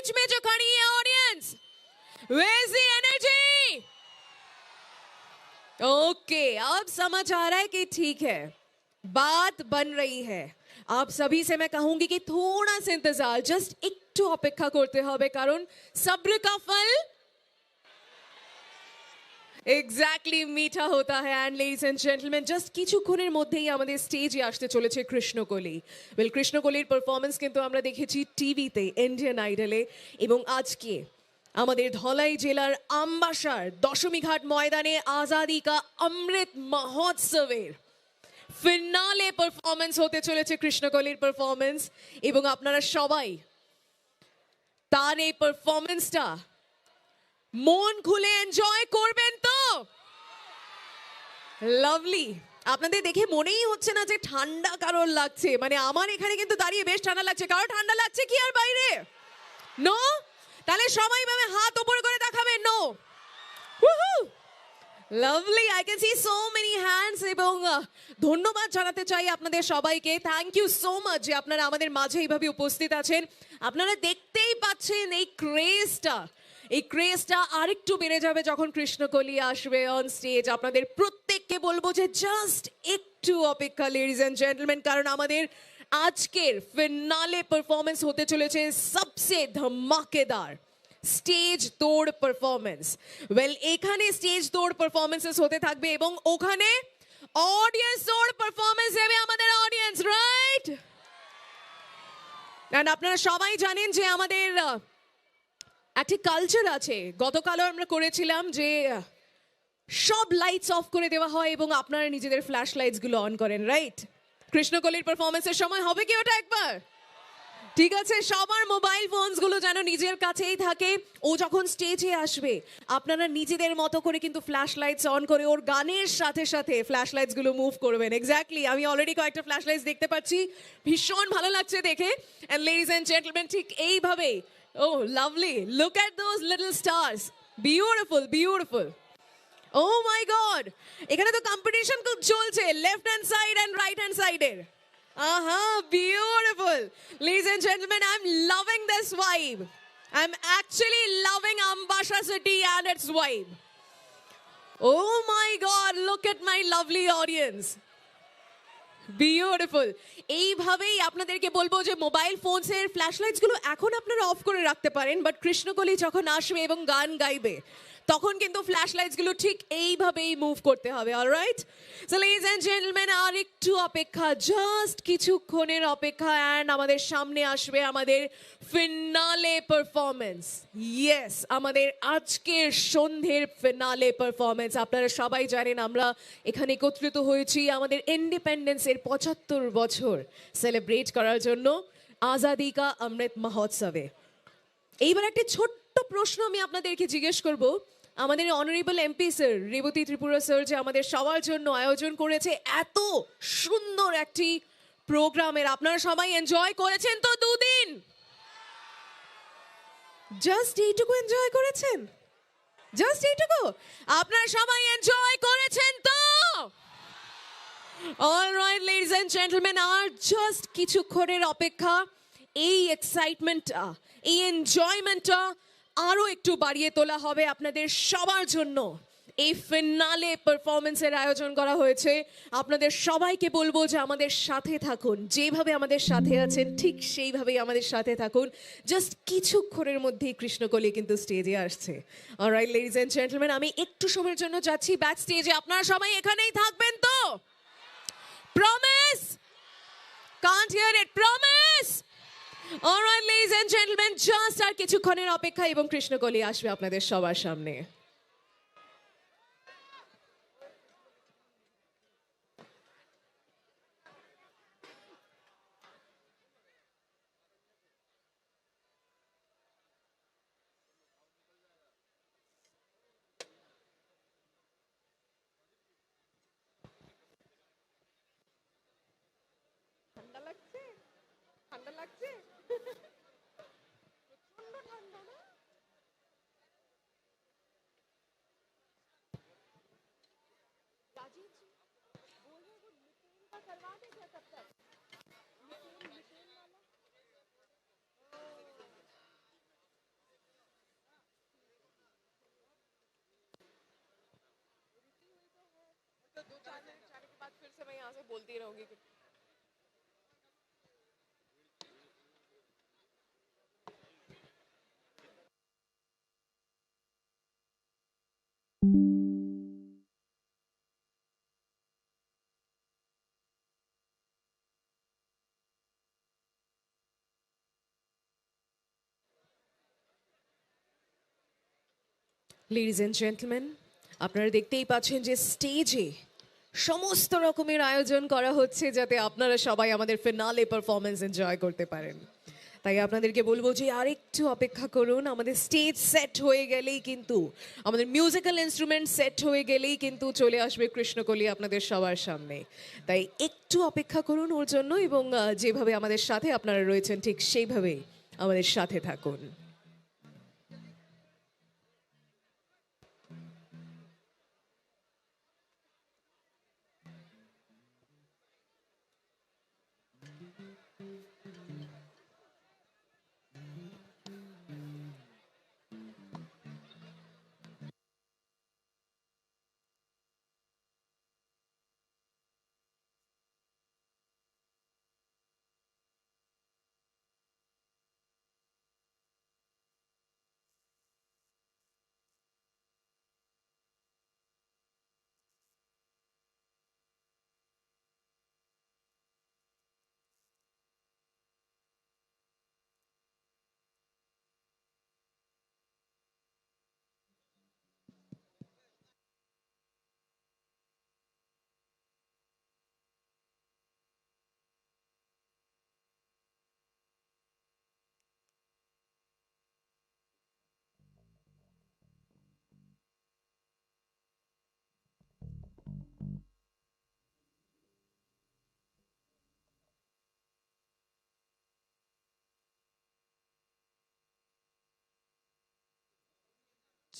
बीच में जो खड़ी है audience, where's the energy? Okay, अब समझ आ रहा है कि ठीक है, बात बन रही है। आप सभी से मैं कहूंगी कि थोड़ा सा इंतजार, जस्ट একটু অপেক্ষা করতে হবে, কারণ सब्र का फल এক্স্যাক্টলি মিঠা होता है। And ladies and gentleman, just কিছুক্ষণের মধ্যেই আমাদের স্টেজে আসতে চলেছে কৃষ্ণকলি। ওয়েল, কৃষ্ণকলির পারফরমেন্স কিন্তু আমরা দেখেছি টিভিতে, ইন্ডিয়ান আইডলে, এবং আজকে আমাদের ধলাই জেলার আমবাসার দশমীঘাট ময়দানে আজাদি কা অমৃত মহোৎসবের ফিনালে পারফরমেন্স হতে চলেছে কৃষ্ণকলির পারফরমেন্স, এবং আপনারা সবাই তার এই পারফরমেন্সটা মন খুলে এনজয় করবেন তো? লাভলি। আপনাদের দেখে মনেই হচ্ছে না যে ঠান্ডা কারোর লাগছে, মানে আমার এখানে কিন্তু দাঁড়িয়ে বেশ ঠান্ডা লাগছে। কারো ঠান্ডা লাগছে কি আর বাইরে? নো? তাহলে সবাই ভাবে হাত উপর করে দেখাবেন নো। Lovely, I can see so many hands, এবং ধন্যবাদ জানাতে চাই আপনাদের সবাইকে। থ্যাংক ইউ সো মাচ যে আপনারা আমাদের মাঝে এইভাবে উপস্থিত আছেন। আপনারা দেখতেই পাচ্ছেন এই ক্রেজটা আরেকটু বেড়ে যাবে যখন কৃষ্ণকলি আসবে অন স্টেজ। আপনাদের প্রত্যেককে বলবো যে জাস্ট একটু অপেক্ষা লেডিজ এন্ড জেন্টলম্যান, কারণ আমাদের আজকের ফিনালে পারফরমেন্স হতে চলেছে সবসে ধমাকেদার স্টেজ তোড় পারফরমেন্স। ওয়েল, এখানে স্টেজ তোড় পারফরমেন্সেস হতে থাকবে এবং ওখানে অডিয়েন্স তোড় পারফরমেন্স দেবে আমাদের অডিয়েন্স, রাইট? এন্ড আপনারা সবাই জানেন যে আমাদের একটা কালচার আছে। গতকালও আমরা করেছিলাম যে সব লাইটস অফ করে দেওয়া হয় এবং আপনারা নিজেদের ফ্ল্যাশ লাইটস গুলো অন করেন, রাইট? কৃষ্ণকলির পারফরমেন্সের সময় হবে কি ওটা একবার? ঠিক আছে, সবার মোবাইল ফোনস গুলো যেন নিজের কাছেই থাকে। ও যখন স্টেজে আসবে আপনারা নিজেদের মতো করে কিন্তু ফ্ল্যাশ লাইটস অন করে ওর গানের সাথে সাথে ফ্ল্যাশ লাইটস গুলো মুভ করবেন। এক্স্যাক্টলি, আমি অলরেডি কয়েকটা ফ্ল্যাশ লাইটস দেখতে পাচ্ছি, ভীষণ ভালো লাগছে দেখে। এন্ড লেডিজ এন্ড জেন্টলম্যান, ঠিক এইভাবে, oh lovely, look at those little stars, beautiful, beautiful. Oh my god, এখানে তো কম্পিটিশন খুব চলছে left hand side and right hand সাইডের। Beautiful. Ladies and gentlemen, I'm loving this vibe. I'm actually loving Ambasha city and its vibe. Oh my god, look at my lovely audience. Beautiful. এইভাবেই আপনাদেরকে বলবো যে mobile ফোনসের flash lights গুলো এখন আপনারা of করে রাখতে পারেন, বাট কৃষ্ণকলি যখন আসবে এবং গান গাইবে তখন কিন্তু ফ্ল্যাশ লাইটস গুলো ঠিক এইভাবেই মুভ করতে হবে, alright? So ladies and gentleman, আর একটু অপেক্ষা, জাস্ট কিছুক্ষণের অপেক্ষা, অ্যান্ড আমাদের সামনে আসবে আমাদের ফিনালে পারফরমেন্স। ইয়েস, আমাদের আজকের সন্ধ্যের ফিনালে পারফরমেন্স। আপনারা সবাই জানেন আমরা এখানে একত্রিত হয়েছি আমাদের ইন্ডিপেন্ডেন্সের ৭৫ বছর সেলিব্রেট করার জন্য আজাদি কা অমৃত মহোৎসবে। এইবার একটা ছোট্ট প্রশ্ন আমি আপনাদেরকে জিজ্ঞেস করব। আমাদের honourable MP sir Rebati Tripura sir যে আমাদের সবার জন্য আয়োজন করেছে এত সুন্দর একটি প্রোগ্রামের, আপনারা সবাই এনজয় করেছেন তো দুদিন? জাস্ট এইটুকু এনজয় করেছেন? জাস্ট এইটুকু আপনারা সবাই এনজয় করেছেন তো? অলরাইট লেডিজ এন্ড জেন্টলম্যান, আর জাস্ট কিছুক্ষণের অপেক্ষা। এই এক্সাইটমেন্টটা, এই এনজয়মেন্টটা আরো একটু বাড়িয়ে তোলা হবে আপনাদের সবার জন্য। এই ফিনালে পারফরমেন্সের আয়োজন করা হয়েছে। আপনাদের সবাইকে বলবো যে আমাদের সাথে থাকুন, যেভাবে আমাদের সাথে আছেন ঠিক সেইভাবেই আমাদের সাথে থাকুন। জাস্ট কিছুক্ষণের মধ্যেই কৃষ্ণকলি কিন্তু স্টেজে আসছে। অলরাইট লেডিজ এন্ড জেন্টলম্যান, আমি একটু সময়ের জন্য যাচ্ছি ব্যাক স্টেজে। আপনারা সবাই এখানেই থাকবেন তো? Promise? Can't hear it, promise? Alright ladies and gentleman, just আর কিছুক্ষণের অপেক্ষা এবং কৃষ্ণকলি আসবে আপনাদের সবার সামনে। ঠান্ডা লাগছে? ঠান্ডা লাগছে? প্রচন্ড ঠান্ডা না? राजीव जी बोल रहे वो मिटेन का करवा दे क्या तब तक? मिटेन वाला से मैं यहाँ से बोलती रहूंगी। Ladies and gentlemen, আপনারা দেখতেই পাচ্ছেন যে স্টেজে সমস্ত রকমের আয়োজন করা হচ্ছে যাতে আপনারা সবাই আমাদের ফিনালে পারফরমেন্স এনজয় করতে পারেন। তাই আপনাদেরকে বলবো যে আরেকটু অপেক্ষা করুন। আমাদের স্টেজ সেট হয়ে গেলেই কিন্তু, আমাদের মিউজিক্যাল ইনস্ট্রুমেন্ট সেট হয়ে গেলেই কিন্তু চলে আসবে কৃষ্ণকলি আপনাদের সবার সামনে। তাই একটু অপেক্ষা করুন ওর জন্য, এবং যেভাবে আমাদের সাথে আপনারা রয়েছেন ঠিক সেইভাবেই আমাদের সাথে থাকুন।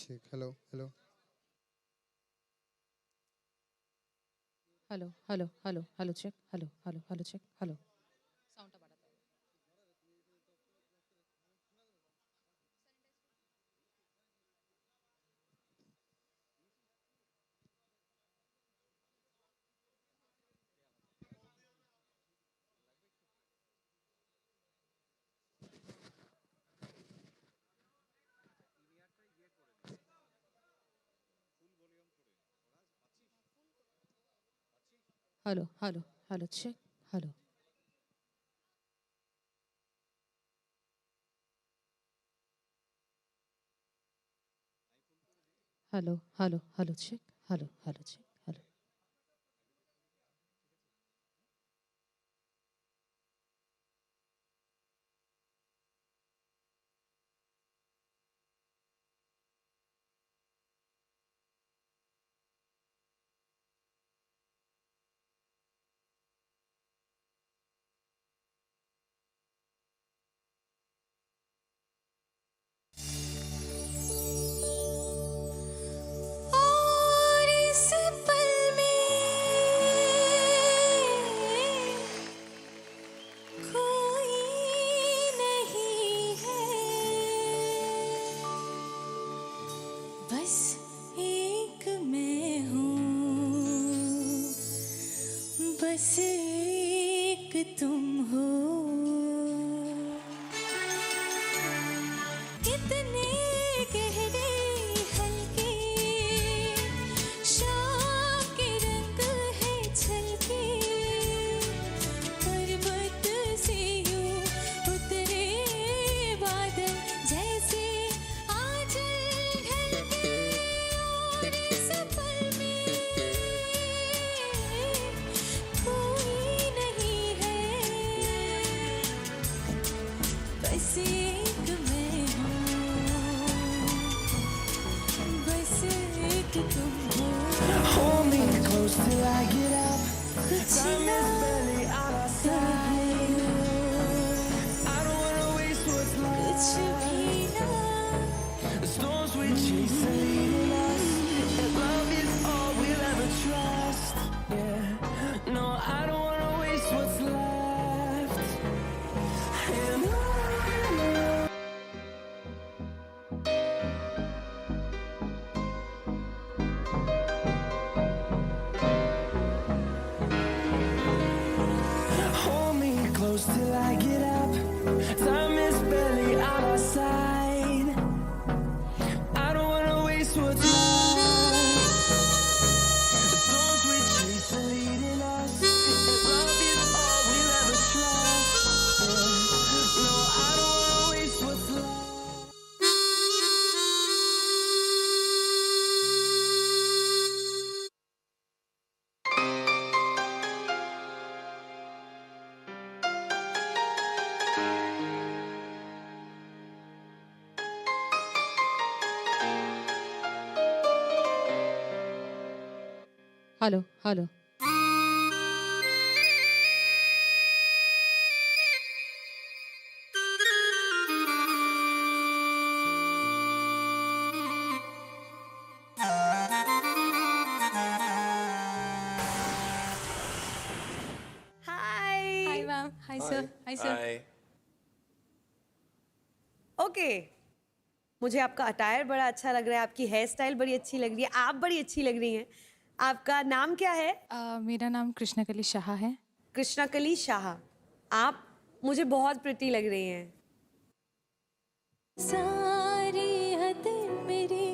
Check. Hello, hello. Hello hello hello hello check hello hello hello check hello साउंडটা বাড়াতে হবে। Hello hello hello check hello hello hello hello check hello hello check hello और इस पल में कोई नहीं है, बस एक मैं हूँ, बस एक तुम हो। कितने गहरे हल्के शाम के रंग है छलके, पर्वत से यूं उतरे बादल जैसे आंचल ढलके। और इस पल में कोई नहीं है, बस एक मैं हूँ, बस एक तुम हो। Hold me close till I get up. कुछ Time ना is barely on our side. I don't wanna waste what's कुछ left. भी ना The storms we chase are leading us. And love is all we'll ever trust. Yeah. No, I don't wanna waste what's left. And on hello hello hi hi ma'am hi sir hi sir okay मुझे आपका attire बड़ा अच्छा लग रहा है, आपकी hair style बड़ी अच्छी लग रही है, आप बड़ी अच्छी लग रही हैं। आपका नाम क्या है? मेरा नाम कृष्णकली शाह है। कृष्णाकली शाह। आप मुझे बहुत प्रिटी लग रही हैं। सारी हदें मेरी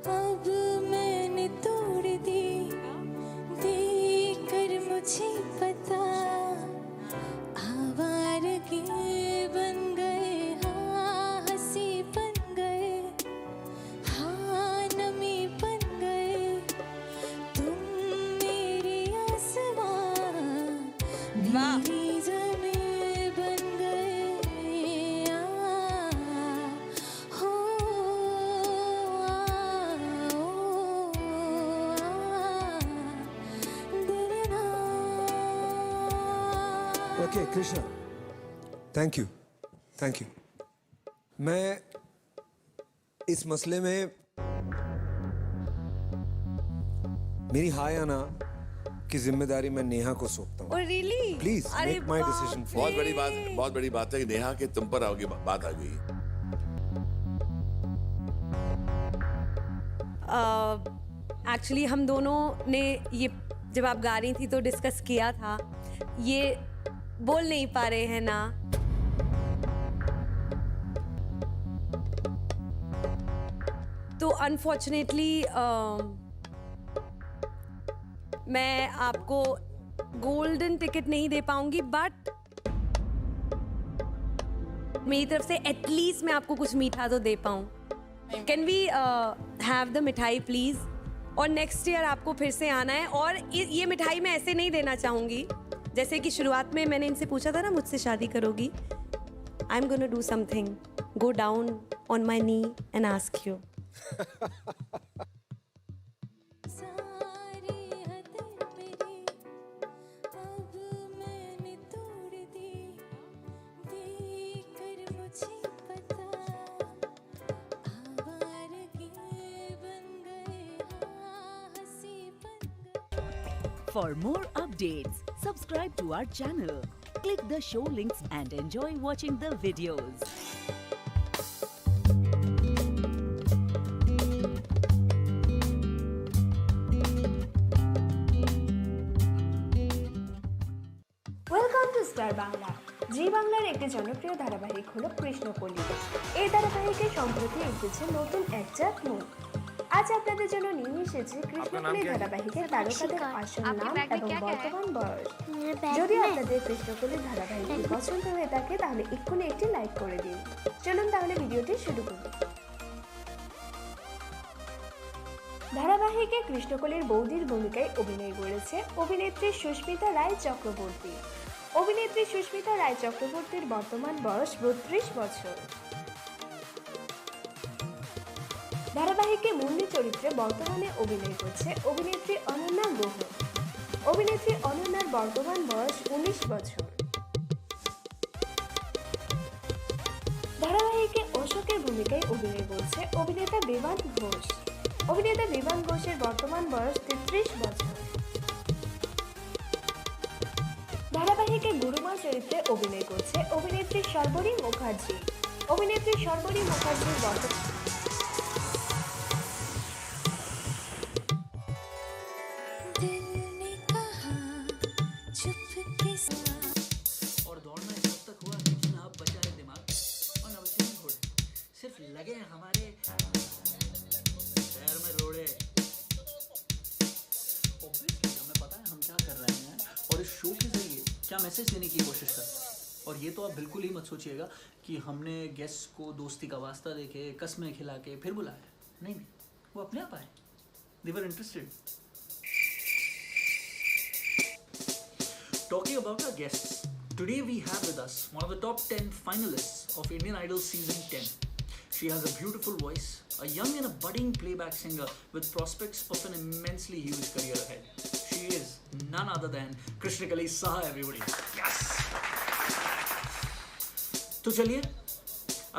अब मैंने तोड़ दी, देकर मुझे पता आवारगी बन गए, हाँ हंसी बन गए, हाँ नमी बन गए, तुम मेरी आसमां मेरी ज़मीं बन गए, हो okay Krishna, thank you thank you. मैं इस मसले में मेरी हाँ या ना की जिम्मेदारी मैं नेहा को सौंपता हूँ। और really please make my decision बहुत बड़ी बात है कि नेहा के तुम पर आओगी बात आ गई। एक्चुअली हम दोनों ने ये जब आप गा रही थी तो डिस्कस किया था, ये बोल नहीं पा रहे हैं ना। तो अनफॉर्चुनेटली मैं आपको गोल्डन टिकट नहीं दे पाऊंगी, बट मेरी तरफ से एटलीस्ट मैं आपको कुछ मीठा तो दे पाऊं। कैन वी हैव द मिठाई प्लीज? और नेक्स्ट ईयर आपको फिर से आना है, और ये मिठाई मैं ऐसे नहीं देना चाहूंगी जैसे कि शुरुआत में मैंने इनसे पूछा था ना मुझसे शादी करोगी। I am gonna do something, go down on my knee and ask you. सारी हदें मेरी अब मैंने तोड़ दी, देकर मुझे पता आवारगी बन गए, हाँ हंसी बन गए। For more updates, subscribe to our channel, click the show links and enjoy watching the videos. Welcome to Star Bangla. Zee বাংলার একটি জনপ্রিয় ধারাবাহিক হলো কৃষ্ণকলি। এই ধারাবাহিকে সম্প্রতি এসেছে নতুন একটা মুখ। আজ আপনাদের জন্য নিয়ে এসেছি কৃষ্ণকলি ধারাবাহিকের তারকাদের আসল নাম এবং বর্তমান বয়স। যদি আপনাদের কৃষ্ণকলি ধারাবাহিকটি পছন্দ হয়ে থাকে তাহলে এক্ষুনি একটি লাইক করে দিন। চলুন তাহলে ভিডিওটি শুরু করি। ধারাবাহিকে কৃষ্ণকলির বৌদির ভূমিকায় অভিনয় করেছে অভিনেত্রী সুস্মিতা রায় চক্রবর্তী। অভিনেত্রী সুস্মিতা রায় চক্রবর্তীর বর্তমান বয়স 32 বছর। ধারাবাহিকে মুন্নি চরিত্রে বর্তমানে অভিনয় করছে অভিনেত্রী অনন্যা গুহ। অভিনেত্রী অনন্যার বর্তমান বয়স 19 বছর। ধারাবাহিকে অশোকের ভূমিকায় অভিনয় করছে অভিনেতা বিমান ঘোষ। অভিনেতা বিমান ঘোষের বর্তমান বয়স 33 বছর। ধারাবাহিকে গুরুমা চরিত্রে অভিনয় করছে অভিনেত্রী শর্বরী মুখার্জি। অভিনেত্রী শর্বরী মুখার্জির বর্তমান दिल ने कहा चुपके से और दौड़ना जब तक हुआ कि जिन्हें आप बचा रहे दिमाग और न बचे घोड़े, सिर्फ लगे हमारे पैर में रोड़े। Obviously, हमें पता है हम क्या कर रहे हैं और इस शो के जरिए क्या मैसेज देने की कोशिश कर रहे हैं। और ये तो आप बिल्कुल ही मत सोचिएगा कि हमने गेस्ट को दोस्ती का वास्ता देके कस्में खिला के फिर बुलाया। नहीं, वो अपने आप आए। They were interested. Talking about our guests, today we have with us one of the top 10 finalists of Indian Idol Season 10. She has a beautiful voice, a young and a budding playback singer with prospects of an immensely huge career ahead. She is none other than Krishnakali Saha, everybody. Yes! तो चलिए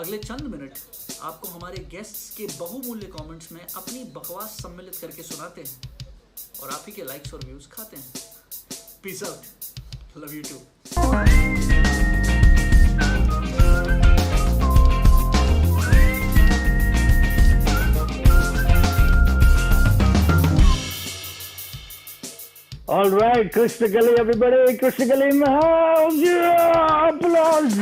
अगले चंद minute आपको हमारे guests के बहुमूल्य comments में अपनी बकवास सम्मिलित करके सुनाते हैं और आप ही के लाइक्स और व्यूज खाते हैं. Peace out. Love you too. All right, Krishnakali, everybody. Krishnakali in the house. Yeah! Applause.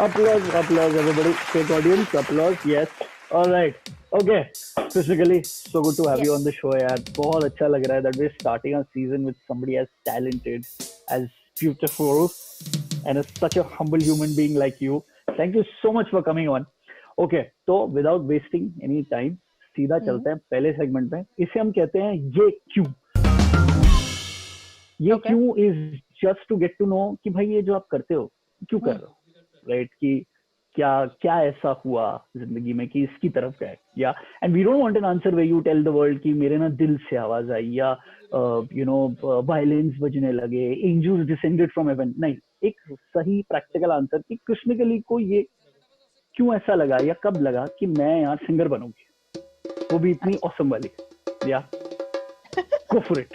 Applause, applause, everybody. Fake audience, applause. Yes. All right. Okay. Krishnakali, so good to have you on the show, yaar. बहुत अच्छा लग रहा है that we're starting our season with somebody as talented, as beautiful, and as such a humble human being like you. Thank you so much for coming on. Okay. तो without wasting any time, सीधा चलते हैं पहले segment में. इसे हम कहते हैं ये क्यों. ये क्यों is just to get to know कि भाई ये जो आप करते हो क्यों कर रहे हो, राइट? कि क्या क्या ऐसा हुआ जिंदगी में कि इसकी तरफ गए, या and we don't want an answer way you tell the world कि मेरे ना दिल से आवाज आई, या यू नो वायलेंस बजने लगे, एंजल्स डिसेंडेड फ्रॉम हेवन. नहीं, एक सही प्रैक्टिकल आंसर कि कृष्णकली को ये क्यों ऐसा लगा या कब लगा कि मैं यार सिंगर बनूंगी, वो भी इतनी ऑसम वाली. या गो फॉर इट.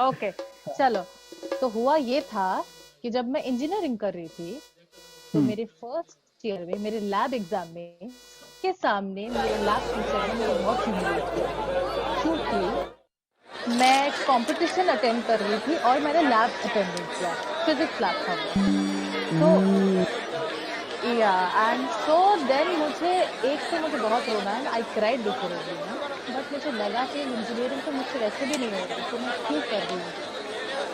ओके, चलो. तो हुआ ये था कि जब मैं इंजीनियरिंग कर रही थी तो मेरे फर्स्ट ईयर में मेरे लैब एग्जाम में के सामने मेरे लैब टीचर ने मुझे बहुत ह्यूमिलेट किया, क्योंकि मैं कंपटीशन अटेंड कर रही थी और मैंने लैब अटेंडेंस किया, फिजिक्स लैब था. तो या एंड सो देन मुझे बहुत रोना है. I cried before everyone, but मुझे लगा कि इंजीनियरिंग तो मुझसे वैसे भी नहीं हो रही, तो मैं क्यों कर रही हूँ.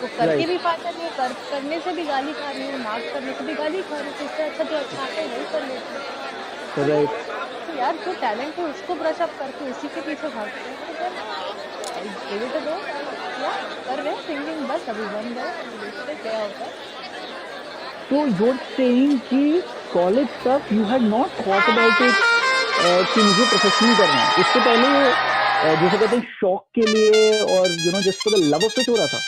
तो करके भी फायदा नहीं, करने से भी गाली खा रही हूँ, मार्क्स करने से भी गाली खा रही हूँ. इससे अच्छा जो अच्छा आता है वही कर लेती हूँ. तो यार जो टैलेंट है उसको ब्रश अप करके उसी के पीछे भागते हैं. कर रहे हैं सिंगिंग, बस अभी बन गए, क्या होता है. तो you're saying कि कॉलेज तक you had not thought about it कि मुझे प्रोफेशनल करना है. इससे पहले जैसे कहते हैं शौक के लिए और you know just for the love of it हो रहा था.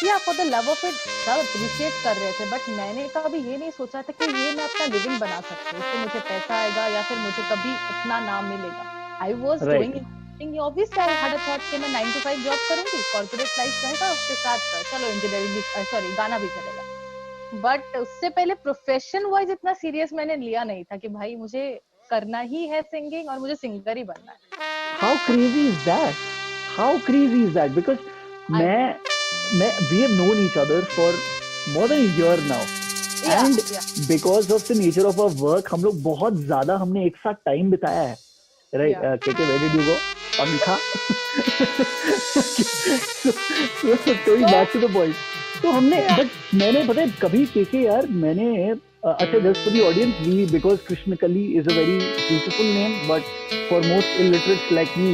या for the love of it सब अप्रिशिएट कर रहे थे, बट मैंने कभी ये नहीं सोचा था कि ये मैं अपना लिविंग बना सकती हूँ, इससे मुझे पैसा आएगा या फिर मुझे कभी अपना नाम मिलेगा. I was doing obviously I had a thought कि मैं 9 to 5 जॉब करूंगी, कॉर्पोरेट लाइफ रहेगा, उसके साथ चलो इंजीनियरिंग भी, सॉरी गाना भी चलेगा. बट उससे पहले प्रोफेशन वाइज इतना सीरियस मैंने लिया नहीं था कि भाई मुझे करना ही है सिंगिंग और मुझे सिंगर ही बनना है. How crazy is that? How crazy is that? Because we have known each other for more than a year now, and because of the nature of our work, हम लोग बहुत ज्यादा हमने एक साथ टाइम बिताया है, right? KK, where did you go? पंखा. So back to the point. तो हमने बट मैंने पता है कभी KK यार मैंने अच्छा just for the audience, we because Krishnakali is a very beautiful name, but for most illiterates like me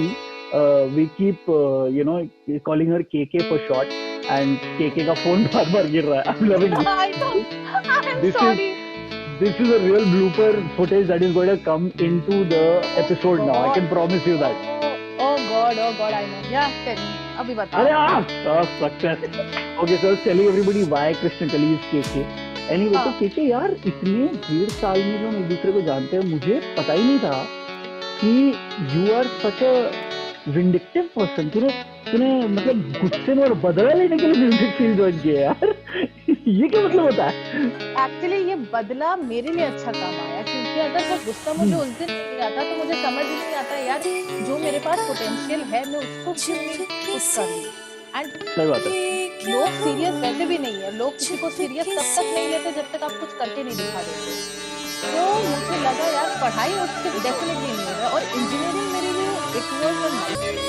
we keep you know calling her KK for short, and KK का फोन बार बार गिर रहा है. I'm loving it. This is a real blooper footage that is going to come into the episode now. I can promise you that. Oh God, I know. Yeah, tell me. अभी बता. अरे success. Okay, so telling everybody why Krishnakali is KK. Anyway, तो KK यार इतने 1.5 साल में जो हम एक दूसरे को जानते हैं, मुझे पता ही नहीं था कि you are such a vindictive person. तूने मतलब गुस्से में और बदला लेने के लिए म्यूजिक फील्ड ज्वाइन किया यार. ये क्या मतलब होता है? एक्चुअली ये बदला मेरे लिए अच्छा काम आया, क्योंकि अगर वो गुस्सा मुझे उस दिन नहीं आता तो मुझे समझ ही नहीं आता यार जो मेरे पास पोटेंशियल है मैं उसको क्यों नहीं पुश कर रही. एंड सही बात है. लोग सीरियस वैसे भी नहीं है, लोग किसी को सीरियस तब तक नहीं लेते जब तक आप कुछ करके नहीं दिखा देते. तो मुझे लगा यार पढ़ाई उससे डेफिनेटली नहीं है, और इंजीनियरिंग मेरे लिए it was a nice.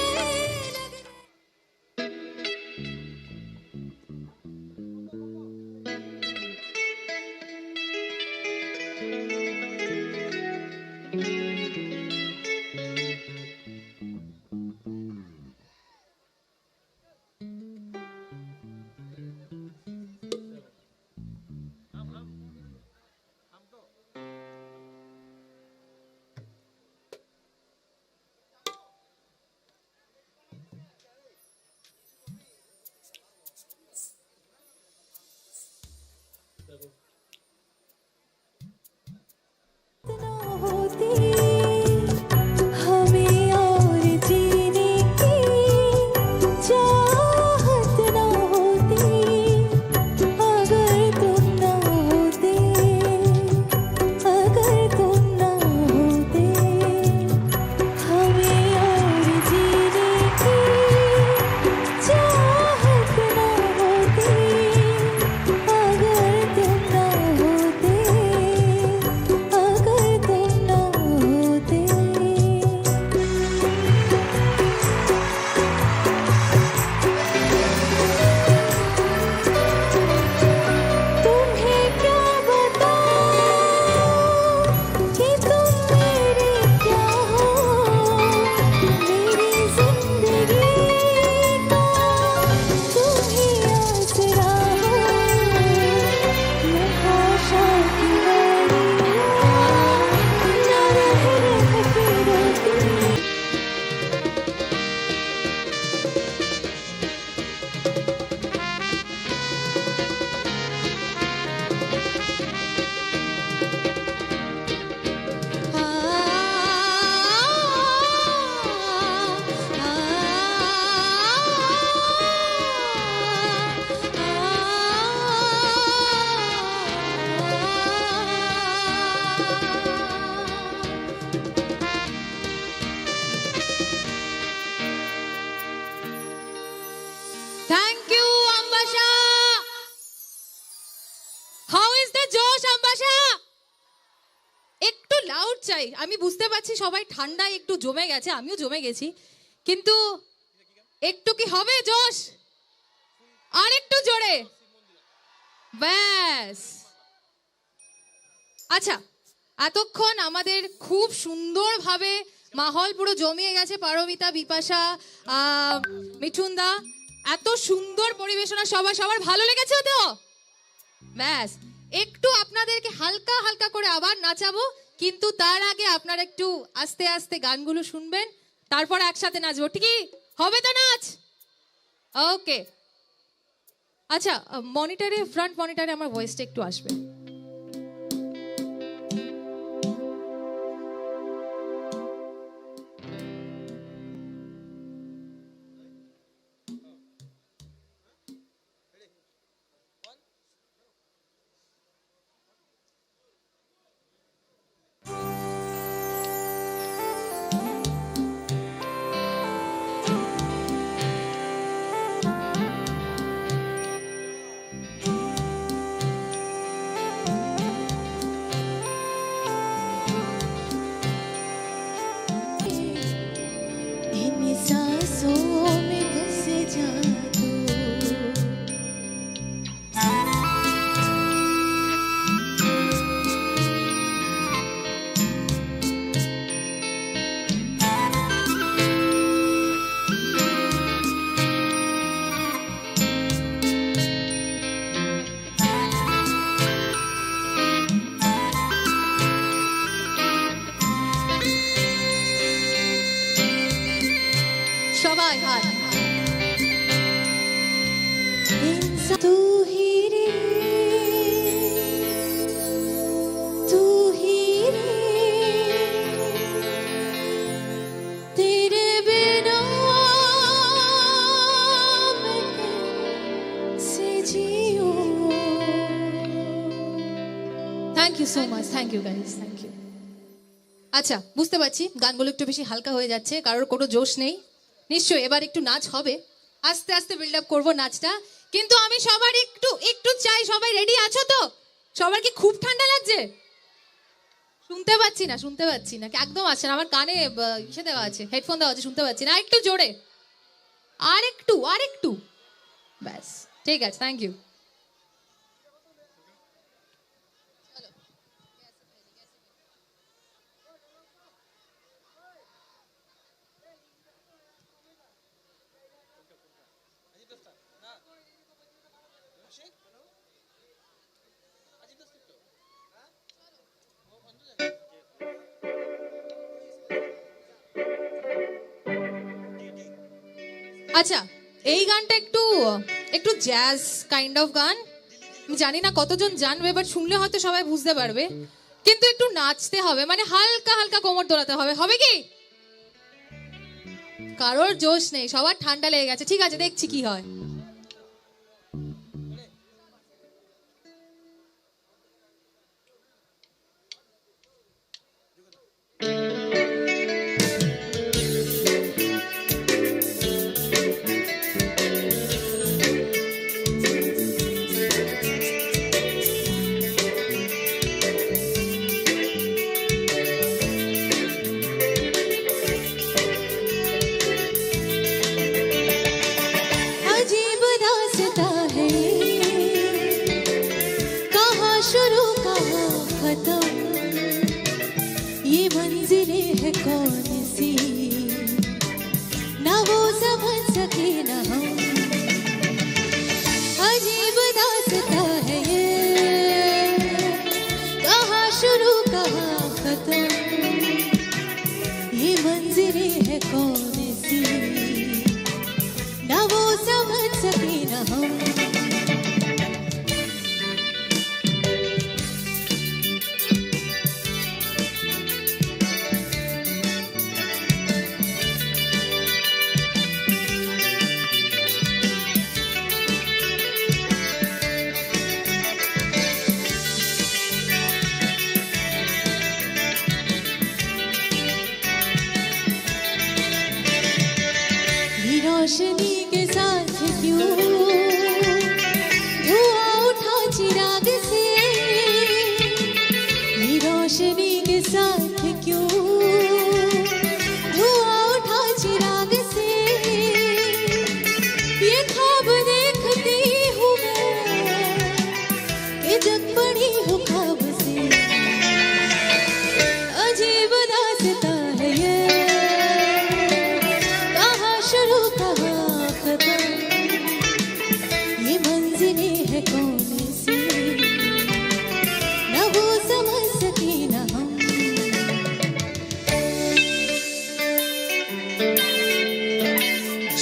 Crowd চাই। আমি বুঝতে পারছি সবাই ঠান্ডায় একটু জমে গেছে, আমিও জমে গেছি, কিন্তু একটু কি হবে জোশ? আর একটু জোরে, ব্যাস। আচ্ছা, এতক্ষণ আমাদের খুব সুন্দরভাবে মাহল পুরো জমিয়ে গেছে। পারমিতা, বিপাশা, মিঠুনদা, এত সুন্দর পরিবেশনা, সবার ভালো লেগেছে তো? ব্যাস, একটু আপনাদেরকে হালকা হালকা করে আবার নাচাবো, কিন্তু তার আগে আপনারা একটু আস্তে আস্তে গানগুলো শুনবেন, তারপর একসাথে নাচবো। ঠিকই হবে তো নাচ? ওকে। আচ্ছা, মনিটরে, ফ্রন্ট মনিটরে আমার ভয়েসটা একটু আসবে। इन सांसों में बस जा तू। সবাই হাত। तू ही रे, तू ही रे, तेरे बिना मैं कैसे जीऊं। Thank you so much, thank you guys, thank you. আচ্ছা, বুঝতে পারছি গানগুলো একটু বেশি হালকা হয়ে যাচ্ছে, কারোর কোনো জোশ নেই। নিশ্চয়ই এবার একটু নাচ হবে, আস্তে আস্তে বিল্ড আপ করবো নাচটা, কিন্তু আমি সবার একটু একটু চাই। সবাই রেডি আছো তো? সবার কি খুব ঠান্ডা লাগছে? শুনতে পাচ্ছি না, একদম আসছে না, আমার কানে ইসে দেওয়া আছে, হেডফোন দেওয়া আছে, শুনতে পাচ্ছি না। একটু জোরে, আর একটু, ব্যাস, ঠিক আছে, থ্যাংক ইউ। আচ্ছা, এই গানটা একটু একটু জ্যাজ কাইন্ড অফ গান। আমি জানি না কতজন জানবে, বাট শুনলে হয়তো সবাই বুঝতে পারবে, কিন্তু একটু নাচতে হবে, মানে হালকা হালকা কোমর দোলাতে হবে। হবে কি? কারোর জোশ নেই, সবার ঠান্ডা লেগে গেছে। ঠিক আছে, দেখছি কি হয়। अजीब दास्तां है, कहाँ शुरू कहाँ खत्म, ये मंजिलें है कौन सी, ना वो समझ सके ना हम। अजीब दास्तां है ये, कहाँ शुरू कहाँ खत्म, ये मंजिलें है कौन सी, ना वो समझ सके ना हम। रोशनी के साथ क्यों धुआं उठा चिराग से, ये रोशनी के साथ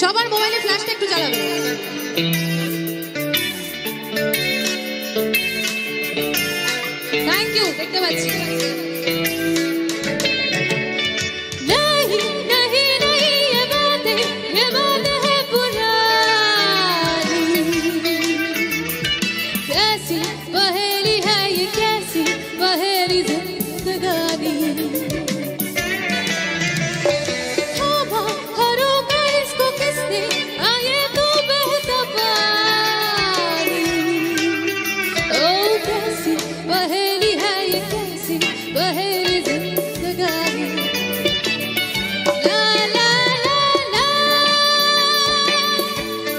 সবার মোবাইলে ফ্ল্যাশটা একটু জ্বালাবে। থ্যাংক ইউ, দেখতে পাচ্ছি। नहीं नहीं नहीं ये बात है पुरानी कैसी पहेली है ये कैसी पहेली जिंदगानी थामा हरोगा इसको किसने आए तो बहता पानी ओ कैसी पहेली है ये कैसी पहेली जिंदगानी La la la la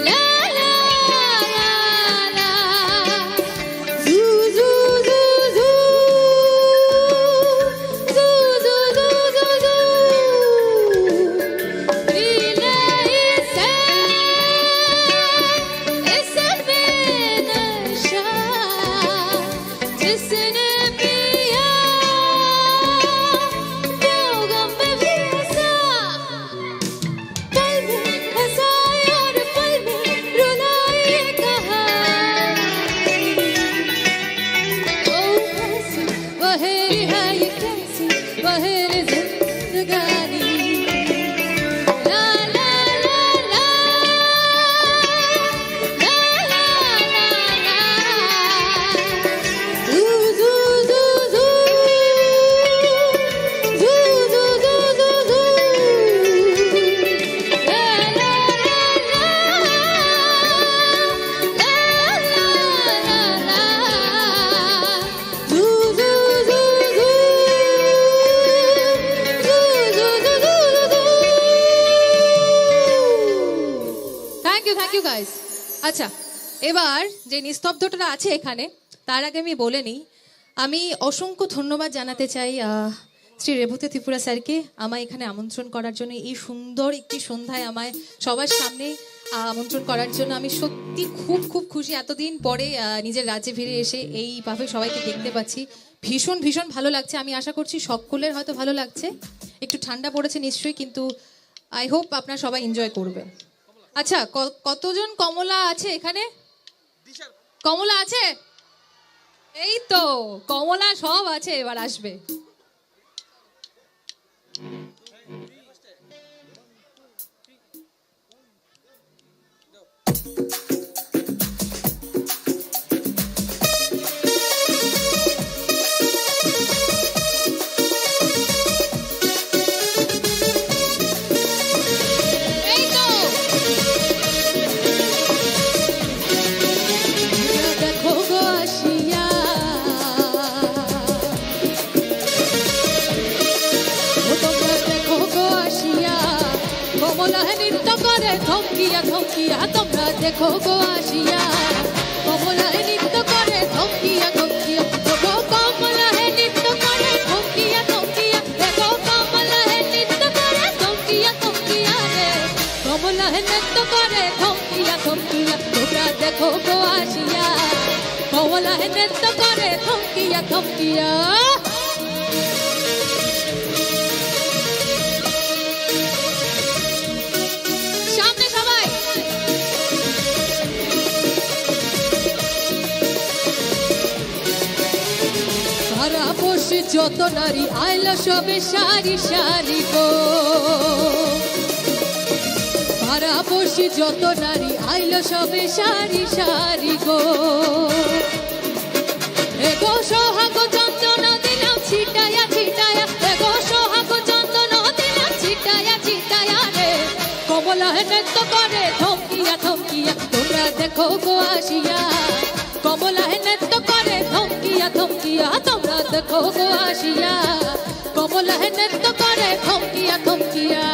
la la la la zoo zoo zoo zoo zoo zoo zoo zoo मिला इसे बेनशा जिसने पिया क्यों गम में भी हंसा पल में हंसाए और पल में रुलाए कहानी ओ कैसी पहेली है ये कैसी पहेली जिंदगानी ला ला ला ला ला ला ला zoo zoo zoo zoo zoo zoo zoo zoo zoo la la la la la la la zoo zoo zoo zoo thank you guys. আচ্ছা, এবার যে নিস্তব্ধটা আছে এখানে, তার আগে আমি বলে নিই, আমি অসংখ্য ধন্যবাদ জানাতে চাই শ্রী রেবতী ত্রিপুরা স্যারকে আমায় এখানে আমন্ত্রণ করার জন্য, এই সুন্দর একটি সন্ধ্যায় আমায় সবার সামনে আমন্ত্রণ করার জন্য। আমি সত্যি খুব খুব খুশি, এতদিন পরে নিজের রাজ্যে ফিরে এসে এইভাবে সবাইকে দেখতে পাচ্ছি। ভীষণ ভীষণ ভালো লাগছে। আমি আশা করছি সকলের হয়তো ভালো লাগছে। একটু ঠান্ডা পড়েছে নিশ্চয়ই, কিন্তু আই হোপ আপনারা সবাই এনজয় করবেন। আচ্ছা, কতজন কমলা আছে এখানে? কমলা আছে? এই তো কমলা সব আছে, এবার আসবে। এই তো দেখো গো আসিয়া তোমরা দেখো গো আসিয়া কমলা নৃত্য করে থমকিয়া থমকিয়া তোমরা দেখো গো আসিয়া কমলা নৃত্য করে থমকিয়া থমকিয়া দেখো কমলা নৃত্য করে থমকিয়া থমকিয়া দেখো কমলা নৃত্য করে থমকিয়া থমকিয়া রে কমলা নৃত্য করে থমকিয়া থমকিয়া তোমরা দেখো গো আসিয়া কমলা নৃত্য করে থমকিয়া থমকিয়া সামনে সবাই। সারা বসে যত নারী আইলো সবে সারি সারি গো সারা বসে যত নারী আইলো সবে সারি সারি গো এগো সোহাগ চন্দন দিলাম ছিটায়া ছিটায়া এগো সোহাগ চন্দন দিলাম ছিটায়া ছিটায়া রে কমলা নৃত্য করে থমকিয়া থমকিয়া তোমরা দেখো গো আসিয়া কমলা নৃত্য করে থমকিয়া থমকিয়া তোমরা দেখো গো আসিয়া কমলা নৃত্য করে থমকিয়া থমকিয়া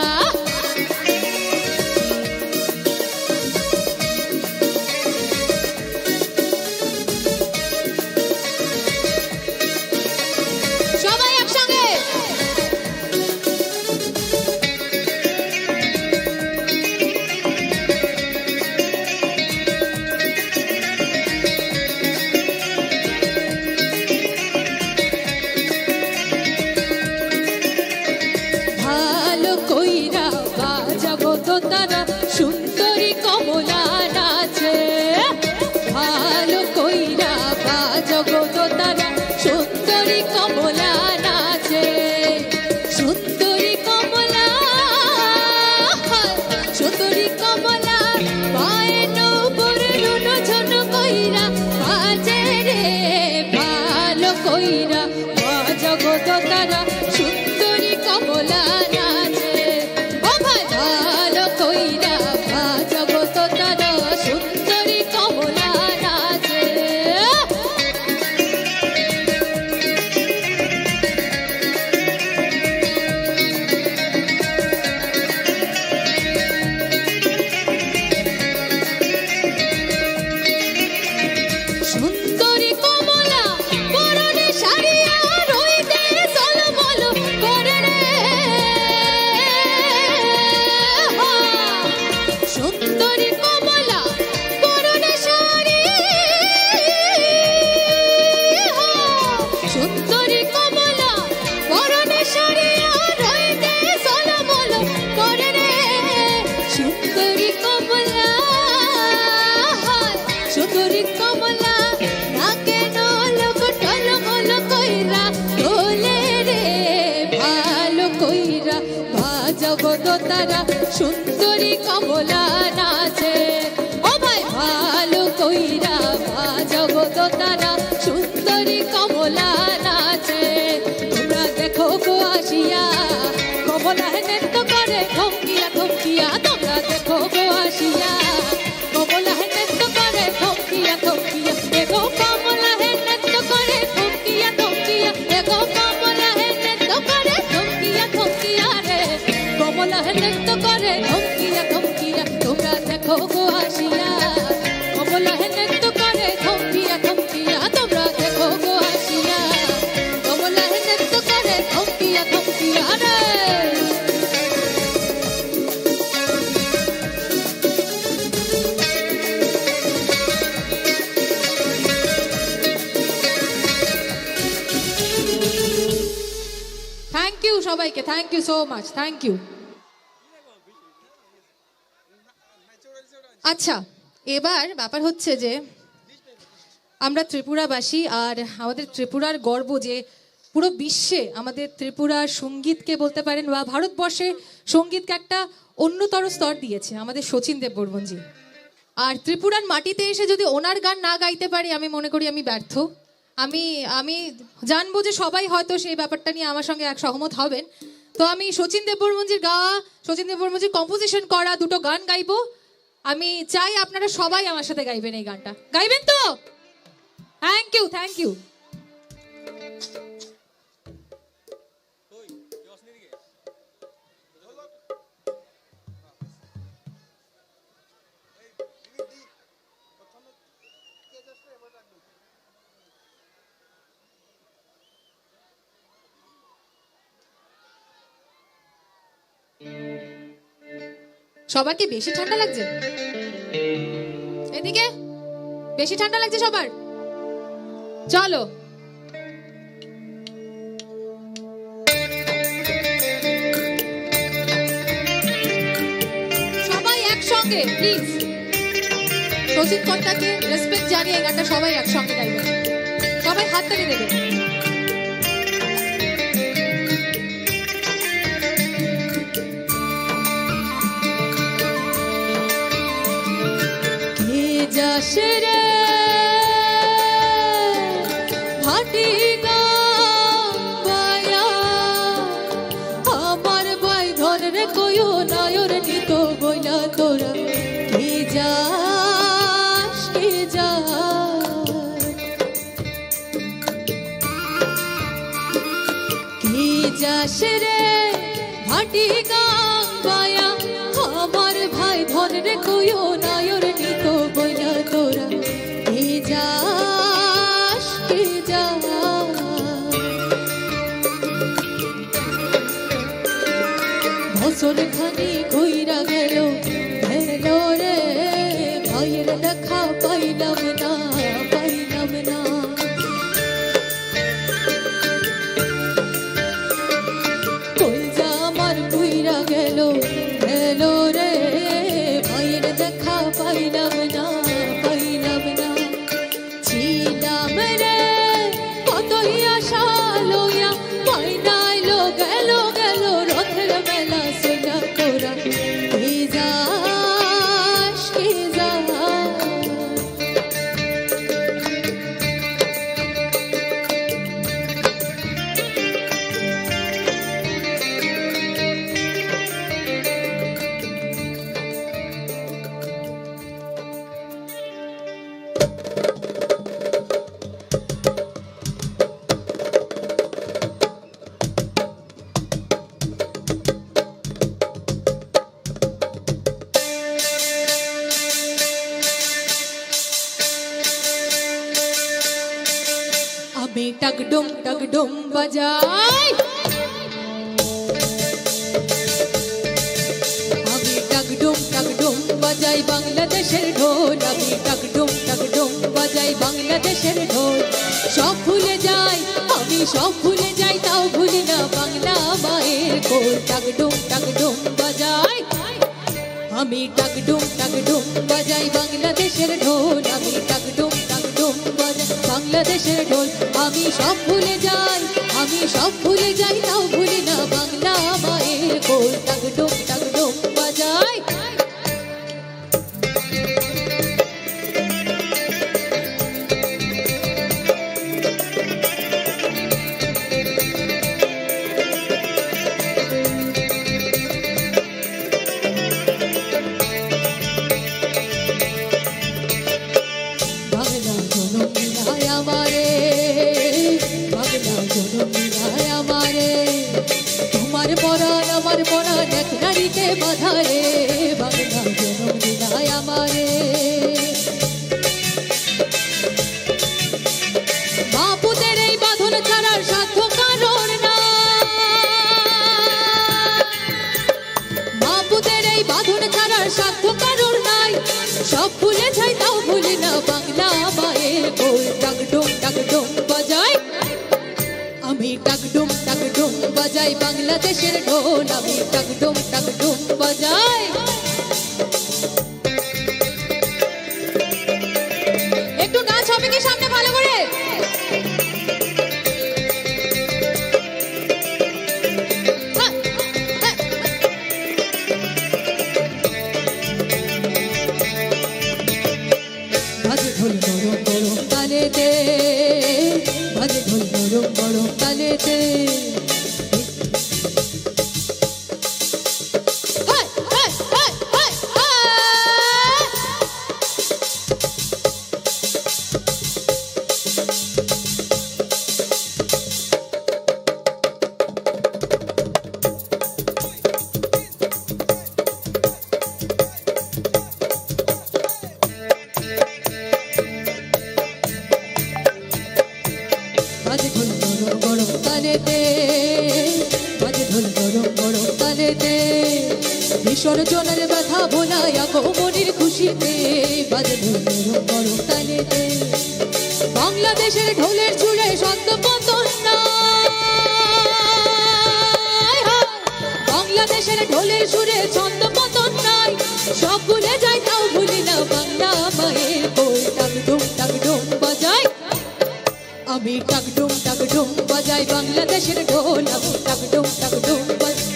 সবাই একসঙ্গে। ভালো কই সুন্দরী কমলা সুন্দরী কমলা পায়ে নূপুর রুনো ঝুনো কইরা বাজে রে ভালো কইরা জগত তারা সুন্দরী কমলা নাচে ও ভাই ভালো কইরা জগত তারা সুন্দরী কমলা নাচে সুন্দরী কমলা পরনে শাড়ি আর রইতে ঝলমল করে রে সুন্দরী কমলা পরনে শাড়ি সুন্দরী কমলা পরনে শাড়ি আর রইতে ঝলমল করে রে সুন্দরী কমলা সুন্দরী কমলা নাকে নলক টলমল কইরা তোলে রে ভালো কইরা বাজাবো দোতারা সুন্দরী কমলা নাচে ও ভাই ভালো কইরা বাজাবো দোতারা সুন্দরী কমলা নাচে তোমরা দেখো গো আসিয়া কমলা নৃত্য করে থমকিয়া থমকিয়া তোমরা দেখো গো আসিয়া কমলা নৃত্য করে থমকিয়া থমকিয়া এগো কমলা নৃত্য করে থমকিয়া থমকিয়া এগো কমলা নৃত্য করে থমকিয়া থমকিয়া রে কমলা নৃত্য করে থমকিয়া থমকিয়া তোমরা দেখো গো আসিয়া কমলা নৃত্য করে থমকিয়া থমকিয়া তোমরা দেখো গো আসিয়া কমলা নৃত্য করে থমকিয়া থমকিয়া রে থ্যাংক ইউ সবাইকে thank you so much thank you আচ্ছা এবার ব্যাপার হচ্ছে যে আমরা ত্রিপুরাবাসী আর আমাদের ত্রিপুরার গর্ব যে পুরো বিশ্বে আমাদের ত্রিপুরার সঙ্গীতকে বলতে পারেন বা ভারতবর্ষে সঙ্গীতকে একটা অন্যতর স্তর দিয়েছে আমাদের শচীন দেববর্মনজি আর ত্রিপুরার মাটিতে এসে যদি ওনার গান না গাইতে পারি আমি মনে করি আমি ব্যর্থ আমি জানবো যে সবাই হয়তো সেই ব্যাপারটা নিয়ে আমার সঙ্গে এক সহমত হবেন তো আমি শচীন দেববর্মনজির গাওয়া শচীন দেববর্মনজির কম্পোজিশন করা দুটো গান গাইবো আমি চাই আপনারা সবাই আমার সাথে গাইবেন এই গানটা গাইবেন তো থ্যাংক ইউ থ্যাংক ইউ সবার কি বেশি ঠান্ডা লাগছে এদিকে বেশি ঠান্ডা লাগছে সবার চলো সবাই একসঙ্গে প্লিজ শচীন কর্তাকে রেসপেক্ট জানিয়ে এই গানটা সবাই একসঙ্গে গাইবেন সবাই হাত তালি দেবেন যাসে রে ভাটি গায়া আমার ভাই ধরে কইও নায়র নিত বইলা তোরা কে যাস কে যা কে যাসে রে ভাটি গায়া আমার ভাই ধরে কইও নায়র নিত বইলা তোরা কে যাস কে যা বছর খানি কইরা গেল রে ভাইয়ের দেখা পাইলাম না কইজা আমার কইরা গেল রে ভাইয়ের দেখা পাইলাম না ছিলাম রে কতই আশা লইয়া পাইনাইলো গেল টাকডুম বাজাই আমি টাকডুম বাজাই বাংলাদেশের ঢোল আমি টাকডুম বাজাই বাংলাদেশের ঢোল সব ভুলে যাই আমি সব ভুলে যাই তাও ভুলি না বাংলা মায়ের কোল টাকডুম বাজাই আমি টাকডুম বাজাই বাংলাদেশের ঢোল আমি টাকডুম বাজাই বাংলাদেশের ঢোল আমি সব ভুলে যাই তাও ভুলি না বাংলা মায়ের কোল টাকডুম বাজাই আমার পরাণ এক নারীতে বাধারে বাংলা জনম দিলায় আমারে মা পুতের এই বাঁধন ছাড়ার সাধ্য কারণ না মা পুতের এই বাঁধন ছাড়ার সাধ্য কারণ নাই সব ভুলে যাই তাও ভুলি না বাংলা মায়ের কোল টাকডুম বাজাই আমি টাকডুম বাজাই বাংলাদেশের ঢোল আমি টাকডুম বাজাই একটু নাচ হবে কি সামনে ভালো করে বাজে ঢোল গরম তালেতে বাজে ঢোল গরম তালেতে বাজে ঢোল গরম তালেতে বাজে ঢোল গরম তালেতে বিসর্জনের ব্যথা ভোলায় আগমনের খুশিতে বাজে ঢোল গরম তালেতে বাংলাদেশের ঢোলের চূড়ে ছন্দপতন নাই বাংলাদেশের ঢোলের সুরে ছন্দপতন নাই সব ভুলে যাই তাও ভুলি না বাংলা মায়ের কোল টাকডুম বাজাই আমি টাকডুম বাজাই বাংলাদেশের ঢোল আমি টাকডুম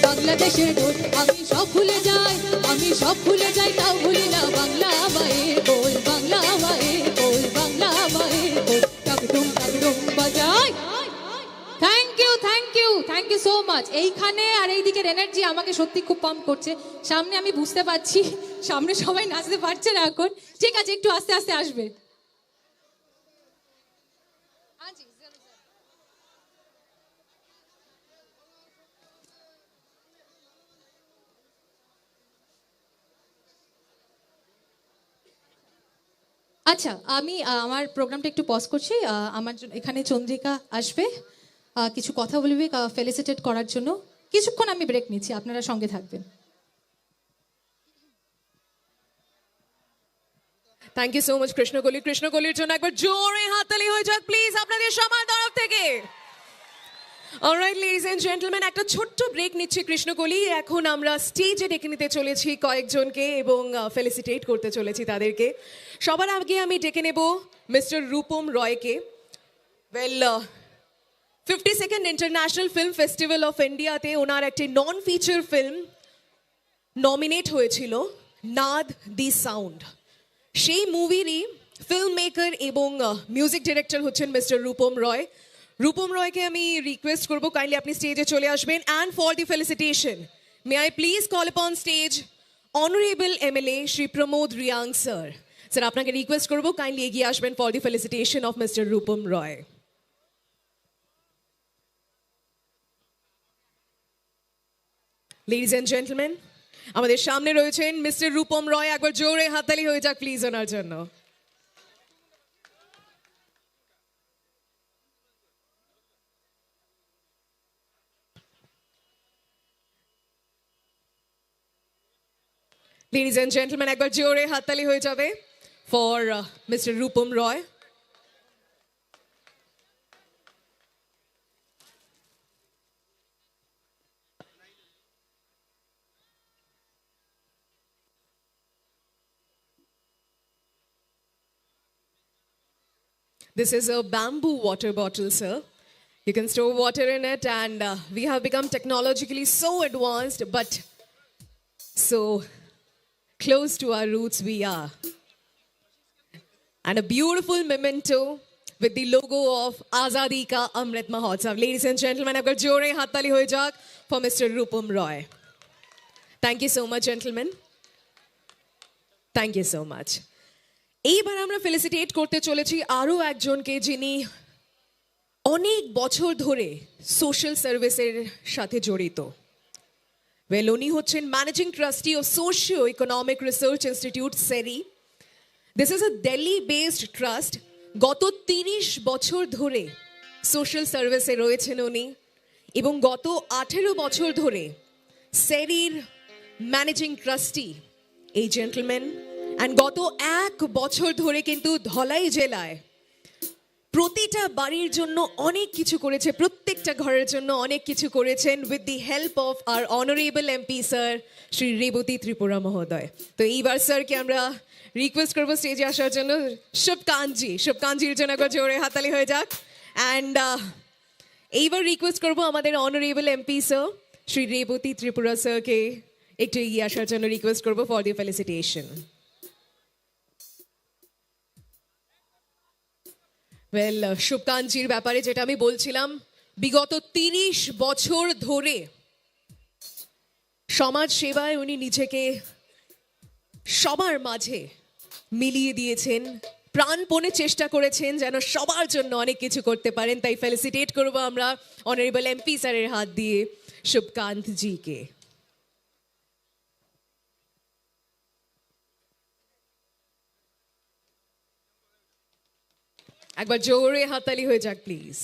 বাংলাদেশের ঢোল আমি সব ভুলে যাই তাও ভুলি না বাংলা মায়ের কোল বাংলা মায়ের কোল টাকডুম বাজাই থ্যাংক ইউ সো মাচ এইখানে আর এইদিকের এনার্জি আমাকে সত্যি খুব পাম্প করছে সামনে আমি বুঝতে পারছি সামনে সবাই নাচতে পারছে না এখন ঠিক আছে একটু আস্তে আস্তে আসবে আচ্ছা আমি আমার প্রোগ্রামটা একটু পজ করছি আমার জন্য এখানে চন্দ্রিকা আসবে কিছু কথা বলবে ফেলিসিটেট করার জন্য কিছুক্ষণ আমি ব্রেক নিচ্ছি আপনারা সঙ্গে থাকবেন থ্যাংক ইউ সো মাচ কৃষ্ণকলির জন্য একবার জোরে হাততালি হয়ে যাক প্লিজ আপনাদের সবার তরফ থেকে অলরাইট লেডিজ এন্ড জেন্টলম্যান একটা ছোট্ট ব্রেক নিচ্ছি কৃষ্ণকলি এখন আমরা স্টেজে ডেকে নিতে চলেছি কয়েকজনকে এবং ফেলিসিটেট করতে চলেছি তাদেরকে সবার আগে আমি ডেকে নেব মিস্টার রূপম রয়কে well 52nd international film festival of ইন্ডিয়াতে ওনার একটি নন ফিচার ফিল্ম নমিনেট হয়েছিল নাদ দি সাউন্ড সেই মুভিরই ফিল্ম মেকার এবং মিউজিক ডিরেক্টর হচ্ছেন মিস্টার রূপম রয়কে আমি রিকোয়েস্ট করবো কাইন্ডলি আপনি স্টেজে চলে আসবেন and for the felicitation may I please call upon stage honourable MLA Shri Pramod Reang sir sir আপনাকে রিকোয়েস্ট করবো কাইন্ডলি এগিয়ে আসবেন for the felicitation of mister Rupam Roy ladies and gentleman আমাদের সামনে রয়েছেন মিস্টার রূপম রয় একবার জোরে হাততালি হয়ে যাক প্লিজ ওনার জন্য Ladies and gentlemen, একবার জোরে হাততালি হয়ে যাবে for Mr. Rupam Roy. This is a bamboo water bottle, sir. You can store water in it, and we have become technologically so advanced, but so close to our roots we are. And a beautiful memento with the logo of Azadi Ka Amrit Mahotsav. Ladies and gentlemen, I've got jore hattali hoye jaak for Mr. Rupam Roy. Thank you so much, gentlemen. Thank you so much. এইবার আমরা felicitate করতে চলেছি আরও একজনকে যিনি অনেক বছর ধরে সোশ্যাল সার্ভিসের সাথে জড়িত। ওয়েল, উনি হচ্ছেন managing trustee of socio economic research institute SERI. This is a Delhi based trust. গত ৩০ বছর ধরে সোশ্যাল সার্ভিসে রয়েছেন উনি এবং গত ১৮ বছর ধরে সেরির ম্যানেজিং ট্রাস্টি এই জেন্টলম্যান। অ্যান্ড গত ১ বছর ধরে কিন্তু ধলাই জেলায় প্রতিটা বাড়ির জন্য অনেক কিছু করেছে, প্রত্যেকটা ঘরের জন্য অনেক কিছু করেছেন with the help of our honourable MP sir Shri Rebati Tripura মহোদয়। তো এইবার স্যারকে আমরা রিকোয়েস্ট করবো স্টেজে আসার জন্য। শুভকান্তজির জন্য একবার জোরে হাতালি হয়ে যাক। অ্যান্ড এইবার রিকোয়েস্ট করবো আমাদের honourable MP sir Shri Rebati Tripura স্যারকে একটু এগিয়ে আসার জন্য রিকোয়েস্ট করবো ফর দি ফেলিসিটেশন। ওয়েল, শুভকান্তজির ব্যাপারে যেটা আমি বলছিলাম, বিগত ৩০ বছর ধরে সমাজ সেবায় উনি নিজেকে সবার মাঝে মিলিয়ে দিয়েছেন, প্রাণপণে চেষ্টা করেছেন যেন সবার জন্য অনেক কিছু করতে পারেন। তাই ফেলিসিটেট করবো আমরা অনারেবল এমপি স্যারের হাত দিয়ে শুভকান্তজিকে। একবার জোরে হাততালি হয়ে যাক please.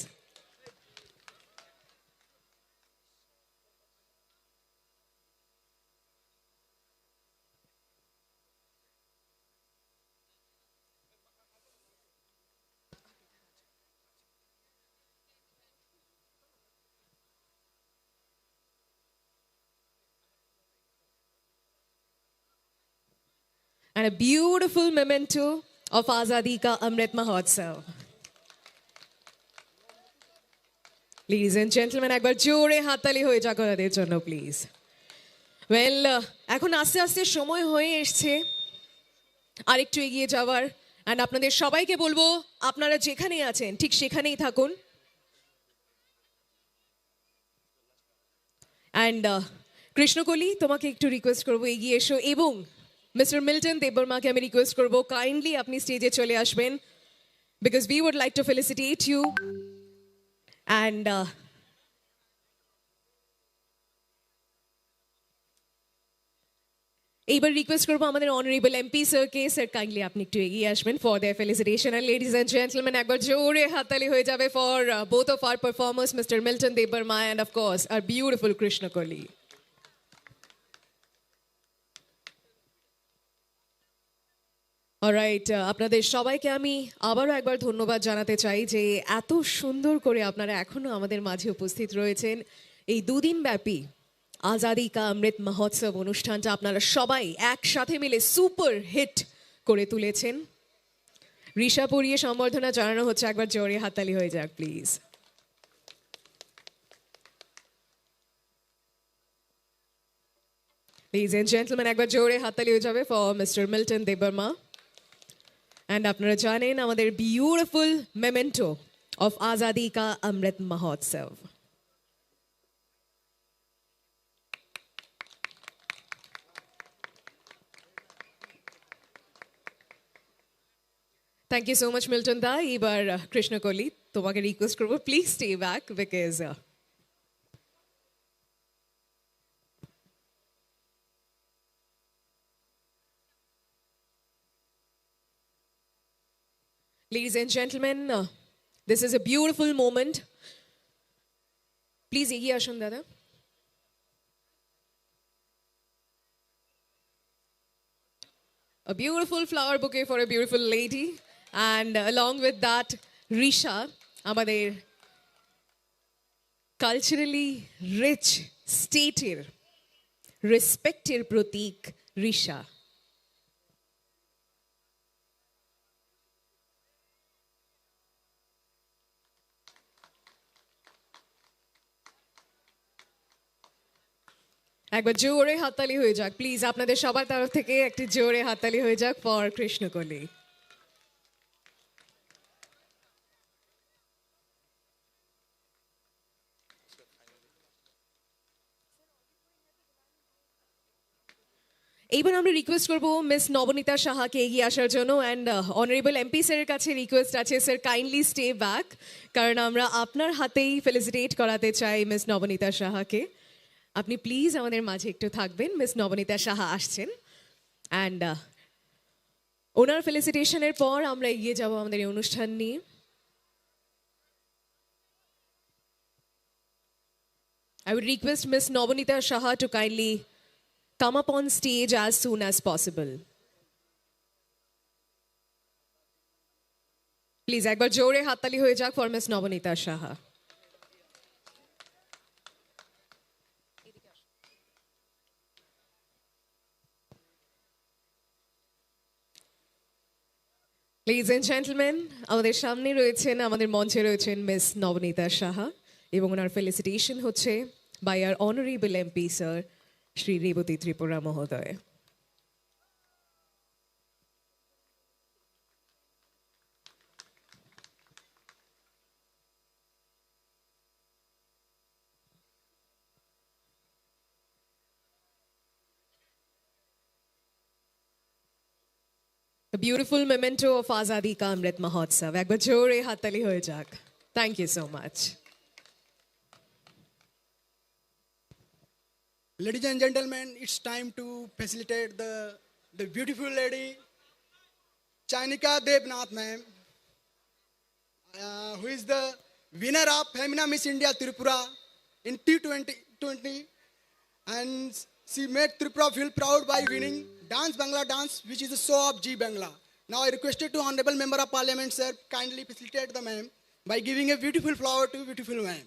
And a beautiful memento of Azadi Ka Amrit Mahotsav. Ladies and gentlemen, একবার জোরে হাততালি হয়ে যাক ওনাদের জন্য প্লিজ। ওয়েল, এখন আস্তে আস্তে সময় হয়ে এসছে আরেকটু এগিয়ে যাওয়ার। অ্যান্ড আপনাদের সবাইকে বলবো আপনারা যেখানে আছেন ঠিক সেখানেই থাকুন। অ্যান্ড কৃষ্ণকলি, তোমাকে একটু রিকোয়েস্ট করবো এগিয়ে এসো, এবং মিস্টার মিল্টন দেববর্মাকে আমি রিকোয়েস্ট করবো কাইন্ডলি আপনি স্টেজে চলে আসবেন, because we would like to felicitate you. And এইবার রিকোয়েস্ট করবো আমাদের অনারেবল এমপি স্যারকে। স্যার, কাইন্ডলি আপনি একটু এগিয়ে আসবেন for their felicitation. And ladies and gentleman, একবার জোরে হাততালি হয়ে যাবে for both of our performers, mister Milton Debbarma and of course our beautiful Krishnakali. Alright, আপনাদের সবাইকে আমি আবারও একবার ধন্যবাদ জানাতে চাই যে এত সুন্দর করে আপনারা এখনও আমাদের মাঝে উপস্থিত রয়েছেন। এই দুদিন ব্যাপী আজাদি কা অমৃত মহোৎসব অনুষ্ঠানটা আপনারা সবাই একসাথে মিলে সুপার হিট করে তুলেছেন। ঋষা পরিয়ে সম্বর্ধনা জানানো হচ্ছে, একবার জোরে হাততালি হয়ে যাক প্লিজ। Ladies and gentlemen, একবার জোরে হাততালি হয়ে যাবে for mister Milton Debbarma. And আপনারা জানেন আমাদের beautiful memento of Azadi ka Amrit Mahotsav. Thank you so much Milton da. এবার কৃষ্ণকলি, তোমাকে রিকোয়েস্ট করবো please stay back, because ladies and gentlemen, this is a beautiful moment. Please এগিয়ে আসুন দাদা। A beautiful flower bouquet for a beautiful lady. And along with that, Risha, আমাদের culturally rich স্টেটের রেসপেক্টের প্রতীক রিশা। একবার জোরে হাততালি হয়ে যাক প্লিজ, আপনাদের সবার তরফ থেকে একটি জোরে হাততালি হয়ে যাক ফর কৃষ্ণকলি। এইবার আমরা রিকোয়েস্ট করবো মিস নবনীতা সাহাকে এগিয়ে আসার জন্য, অ্যান্ড অনারেবল এমপি স্যারের কাছে রিকোয়েস্ট আছে, স্যার কাইন্ডলি স্টে ব্যাক, কারণ আমরা আপনার হাতেই ফেলিসিটেট করাতে চাই মিস নবনীতা সাহাকে। আপনি প্লিজ আমাদের মাঝে একটু থাকবেন। মিস নবনীতা সাহা আসছেন, অ্যান্ড ওনার ফেলিসিটেশনের পর আমরা এগিয়ে যাব আমাদের এই অনুষ্ঠান নিয়ে। I would request Miss Nobonita Saha to kindly come up on stage as soon as possible. Please, একবার জোরে হাততালি হয়ে যাক for Miss Nobonita Saha. Ladies and gentlemen, আমাদের সামনে রয়েছেন, আমাদের মঞ্চে রয়েছেন মিস নবনীতা সাহা, এবং ওনার ফেলিসিটেশন হচ্ছে by our honourable MP sir Shri Rebati Tripura মহোদয়। A beautiful memento of Azadi Ka Amrit Mahotsav. একবার জোরে হাততালি হয়ে যাক। Thank you so much. Ladies and gentlemen, it's time to facilitate the beautiful lady, Chainika Devnath ma'am, who is the winner of Femina Miss India Tripura in T20, and she made Tripura feel proud by winning Dance Bangla Dance, which is a show of G Bangla. Now I requested to Honorable Member of Parliament, sir, kindly facilitate the ma'am by giving a beautiful flower to beautiful ma'am.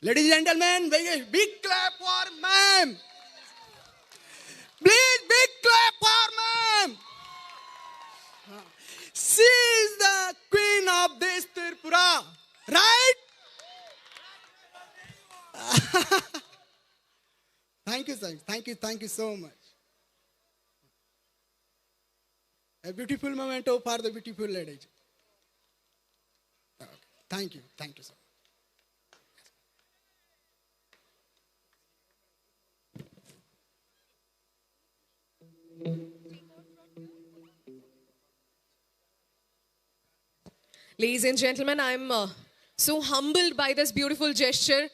Ladies and gentlemen, big clap for ma'am. Please, big clap for ma'am. She is the queen of this Tripura, right? Thank you, sir. Thank you so much. A beautiful memento for the beautiful lady. Okay. Thank you, sir. Ladies and gentlemen, I'm so humbled by this beautiful gesture.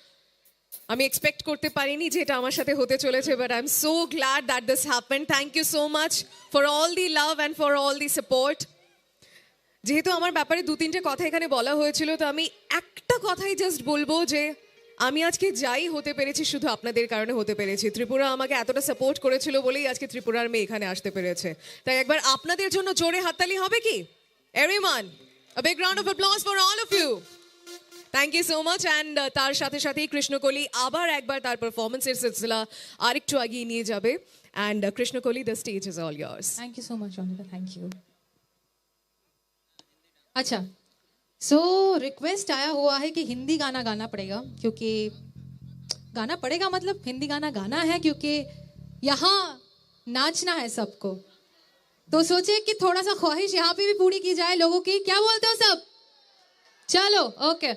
আমি expect করতে পারিনি যে এটা আমার সাথে হতে চলেছে, but I am so glad that this happened. Thank you so much for all the love and for all the support. যেহেতু আমার ব্যাপারে 2-3টে কথা এখানে বলা হয়েছিল, তো আমি একটা কথাই জাস্ট বলবো যে আমি আজকে যাই হতে পেরেছি শুধু আপনাদের কারণে হতে পেরেছি। ত্রিপুরা আমাকে এতটা সাপোর্ট করেছিল বলেই আজকে ত্রিপুরার মেয়ে এখানে আসতে পেরেছে। তাই একবার আপনাদের জন্য জোরে হাততালি হবে কি? Everyone, a big round of applause for all of you. Thank you so much. And তার সাথে সাথেই কৃষ্ণকলি আবার একবার তার পারফরমেন্সের সিলসিলা আরেকটু এগিয়ে নিয়ে যাবে। And Krishnakoli, the stage is all years. Thank you so much Anita, thank you. अच्छा, सो रिक्वेस्ट आया हुआ है कि हिंदी गाना गाना पड़ेगा, क्योंकि गाना पड़ेगा मतलब हिंदी गाना गाना है, क्योंकि यहाँ नाचना है सबको। तो सोचे कि थोड़ा सा ख्वाहिश यहाँ पे भी पूरी की जाए लोगों की। क्या बोलते हो सब? चलो, ओके।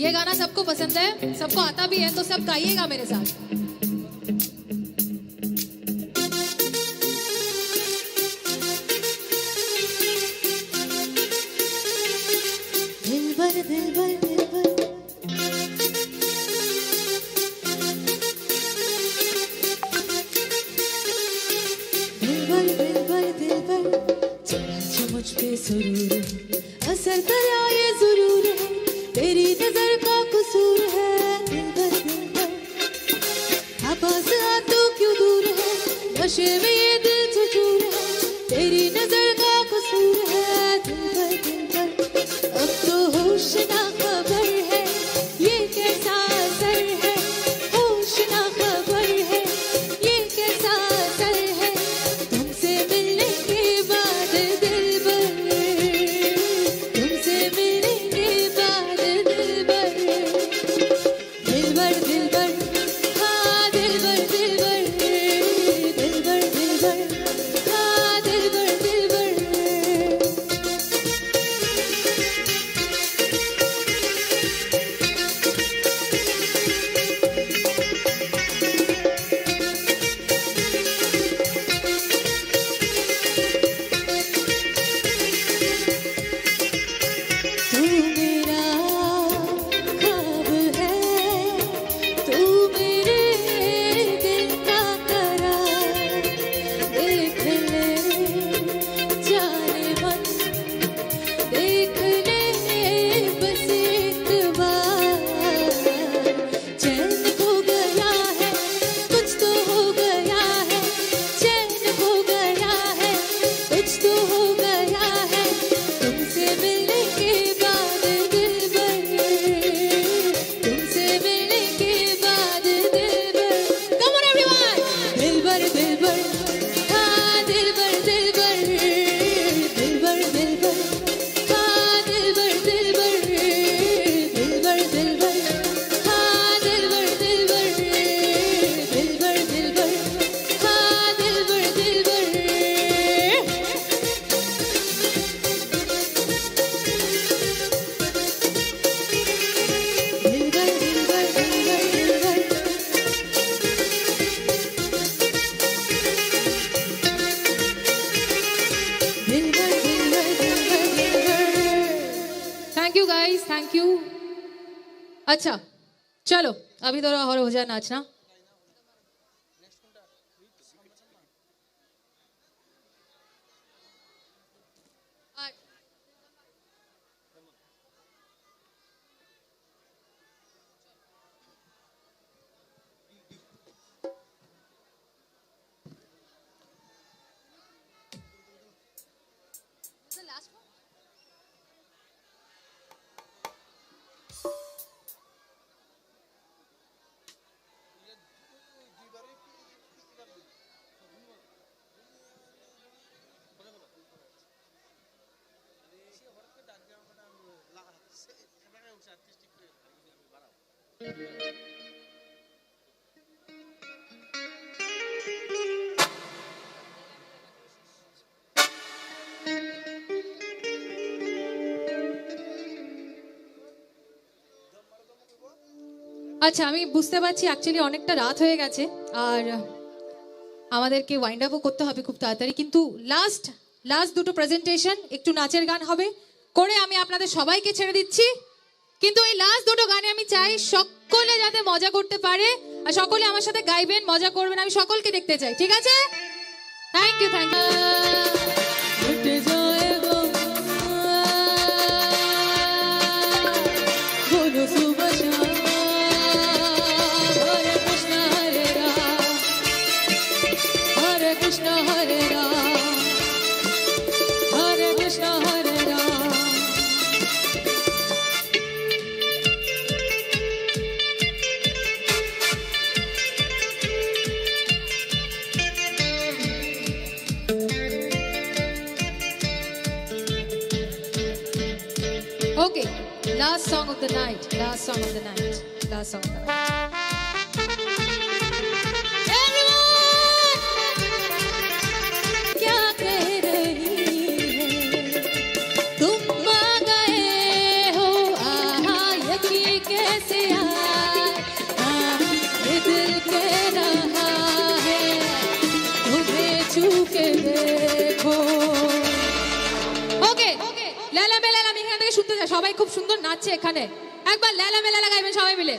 ये गाना सबको पसंद है, सबको आता भी है, तो सब गाइएगा मेरे साथ। दिलबर दिलबर दिलबर दिलबर दिलबर दिलबर चला चुम मुझ पे सुरूर है, असर करा ये जरूर है, तेरी नजर का कसूर है। दिल भर पास आ तो क्यों दूर है, नशे में ये दिल तो चूर है, तेरी नजर का कसूर है। दिल भर अब तो होश ना खबर है, ये कैसा असर है, होश ना खबर है, ये कैसा असर है, तुमसे मिलने के बाद दिल भर, तुमसे मिलने के बाद दिल भर, दिल भर दिल भर, हाँ दिल भर दिल भर, दिल भर दिल भर, हाँ दिल भर दिल भर। तू मेरा ख्वाब है, तू मेरे दिल का करार, देख ले जाने मन, देख ले बस एक बार, चैन खो गया है, कुछ तो हो गया है, चैन खो गया है, कुछ तो हो गया है, तुमसे मिलने के बाद दिल भर, तुमसे मिलने के बाद दिल भर। Come on everyone! दिल भर, हाँ दिल भर, दिल भर, दिल भर, दिल भर, हाँ दिल भर, दिल भर, दिल भर, दिल भर, हाँ दिल भर, दिल भर, दिल भर, दिल भर, हाँ दिल भर, दिल भर। दिल भर दिल भर दिल भर दिल भर। दिल भर दिल भर दिल भर दिल भर। Thank you guys, thank you. अच्छा चलो अभी थोड़ा और हो जाए नाचना। আচ্ছা আমি বুঝতে পারছি অ্যাকচুয়ালি অনেকটা রাত হয়ে গেছে আর আমাদেরকে ওয়াইন্ড আপও করতে হবে খুব তাড়াতাড়ি, কিন্তু লাস্ট দুটো প্রেজেন্টেশন একটু নাচের গান হবে করে আমি আপনাদের সবাইকে ছেড়ে দিচ্ছি। কিন্তু এই লাস্ট দুটো গানে আমি চাই সকলে যাতে মজা করতে পারে আর সকলে আমার সাথে গাইবেন, মজা করবেন, আমি সকলকে দেখতে চাই, ঠিক আছে? Thank you thank you. Krishna Hare Ram, Hare Krishna Hare Ram. Okay, last song of the night, last song of the night, last song of the night. क्या कह रही है तुम आ गए हो, आहा यकीन कैसे आए, ये दिल कह रहा है तुम्हें छू के देखो। ওকে লেলা মেলালা আমি এখান থেকে শুনতে চাই, সবাই খুব সুন্দর নাচছে এখানে, একবার লেলা মেলালা গাইবেন সবাই মিলে।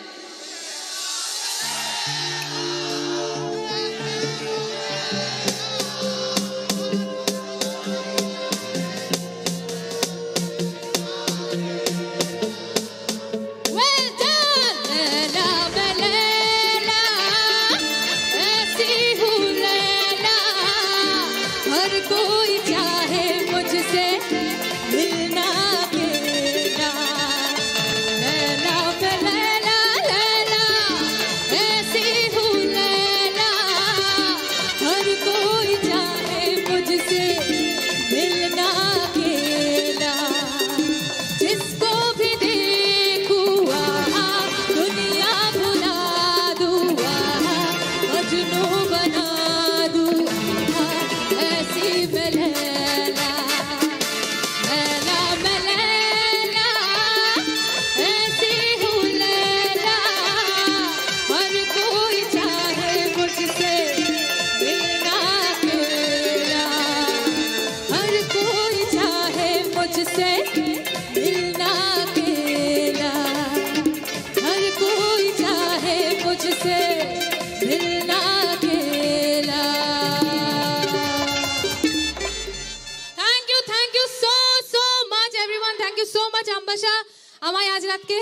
অভিজিৎকে,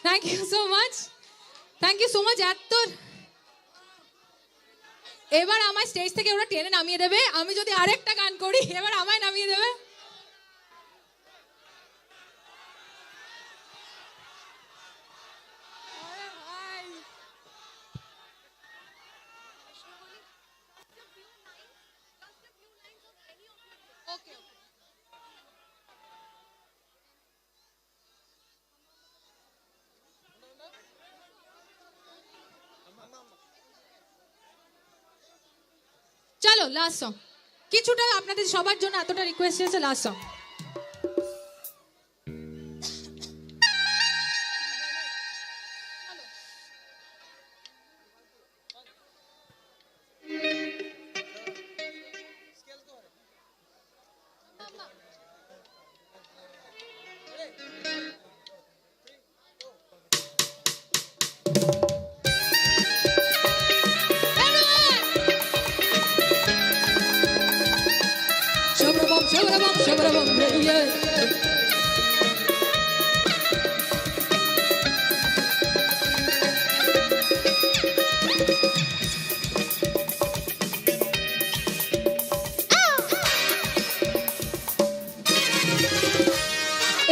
thank you so much, thank you so much. এবার আমার স্টেজ থেকে ওরা টেনে নামিয়ে দেবে, আমি যদি আরেকটা গান করি এবার আমায় নামিয়ে দেবে। চলো লাস্ট সং, কিছুটা আপনাদের সবার জন্য এতটা রিকোয়েস্ট আছে, লাস্ট সং।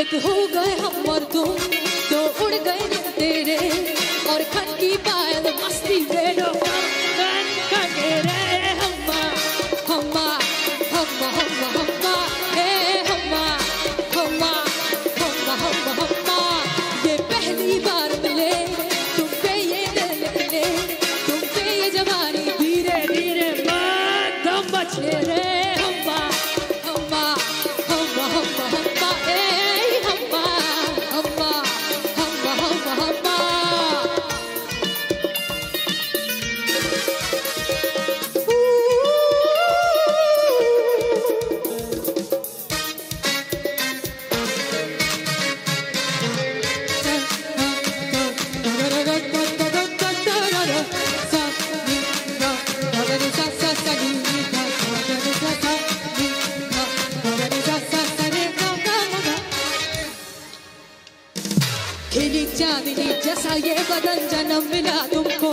एक हो गए हम और तुम, तो उड़ गए दिन तेरे, और खन की पायल मस्ती रेडो खन खने रे हम्मा हम्मा हम्मा हम्मा हम्मा हे हम्मा हम्मा हम्मा हम्मा हम्मा। ये पहली बार मिले तुम पे ये दिल निकले, तुम पे ये जवानी धीरे धीरे दम बचे रे हम्मा हम्मा हम्मा हम्मा हम्मा हे हम्मा हम्मा हम्मा हम्मा हम्मा। खिली चांदनी जैसा ये बदन जन्म मिला तुमको,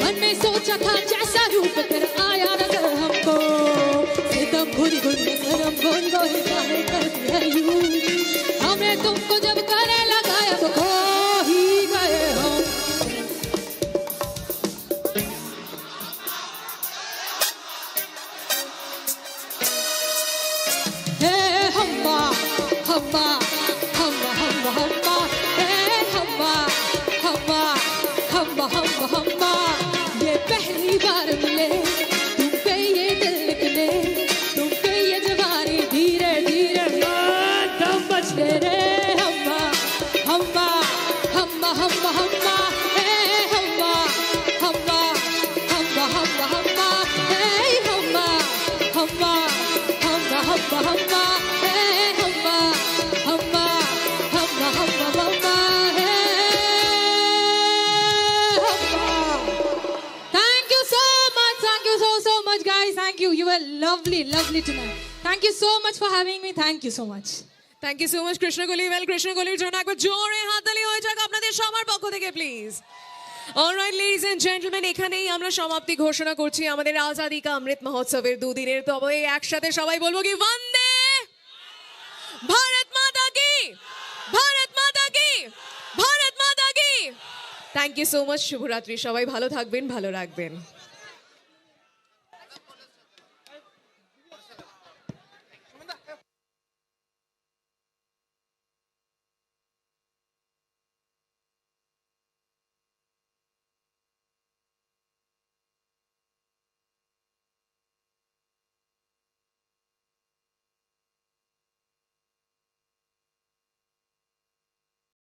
मन में सोचा था जैसा रूप तेरा आया नजर हमको, सितम घुरी घुरी शर्म गोल गोल गाने करती है यूं, हमें तुमको जब करने लगाया तो खो ही गए हम। हे हम्मा हम्मा हम्मा हम्मा हम्मा हे हम्मा हम्मा हम्मा हम्मा हम्मा। ये पहली बार मिले तुम पे ये दिल निकले, तुम पे ये जवानी धीरे धीरे दम बचले रे हम्मा हम्मा हम्मा हम्मा हम्मा हे हम्मा हम्मा हम्मा हम्मा हम्मा हे हम्मा हम्मा हम्मा हम्मा हम्मा हे हम्मा हम्मा हम्मा हम्मा हम्मा हे हम्मा। Thank you so much, thank you so much guys, thank you, you were lovely tonight. Thank you so much for having me, thank you so much. Thank you so much Krishnakali. Well কৃষ্ণকলির জন্য একবার জোরে হাততালি হয়ে যাক আপনাদের সবার পক্ষ থেকে please. Alright ladies and gentleman, এখানেই আমরা সমাপ্তি ঘোষণা করছি আমাদের আজাদি কা অমৃত মহোৎসবের দুদিনের। তবে একসাথে সবাই বলবো কি বন্দে ভারত মাতা কি, ভারত মাতা কি, ভারত মাতা কি। থ্যাংক ইউ সো মাচ, শুভরাত্রি, সবাই ভালো থাকবেন, ভালো রাখবেন।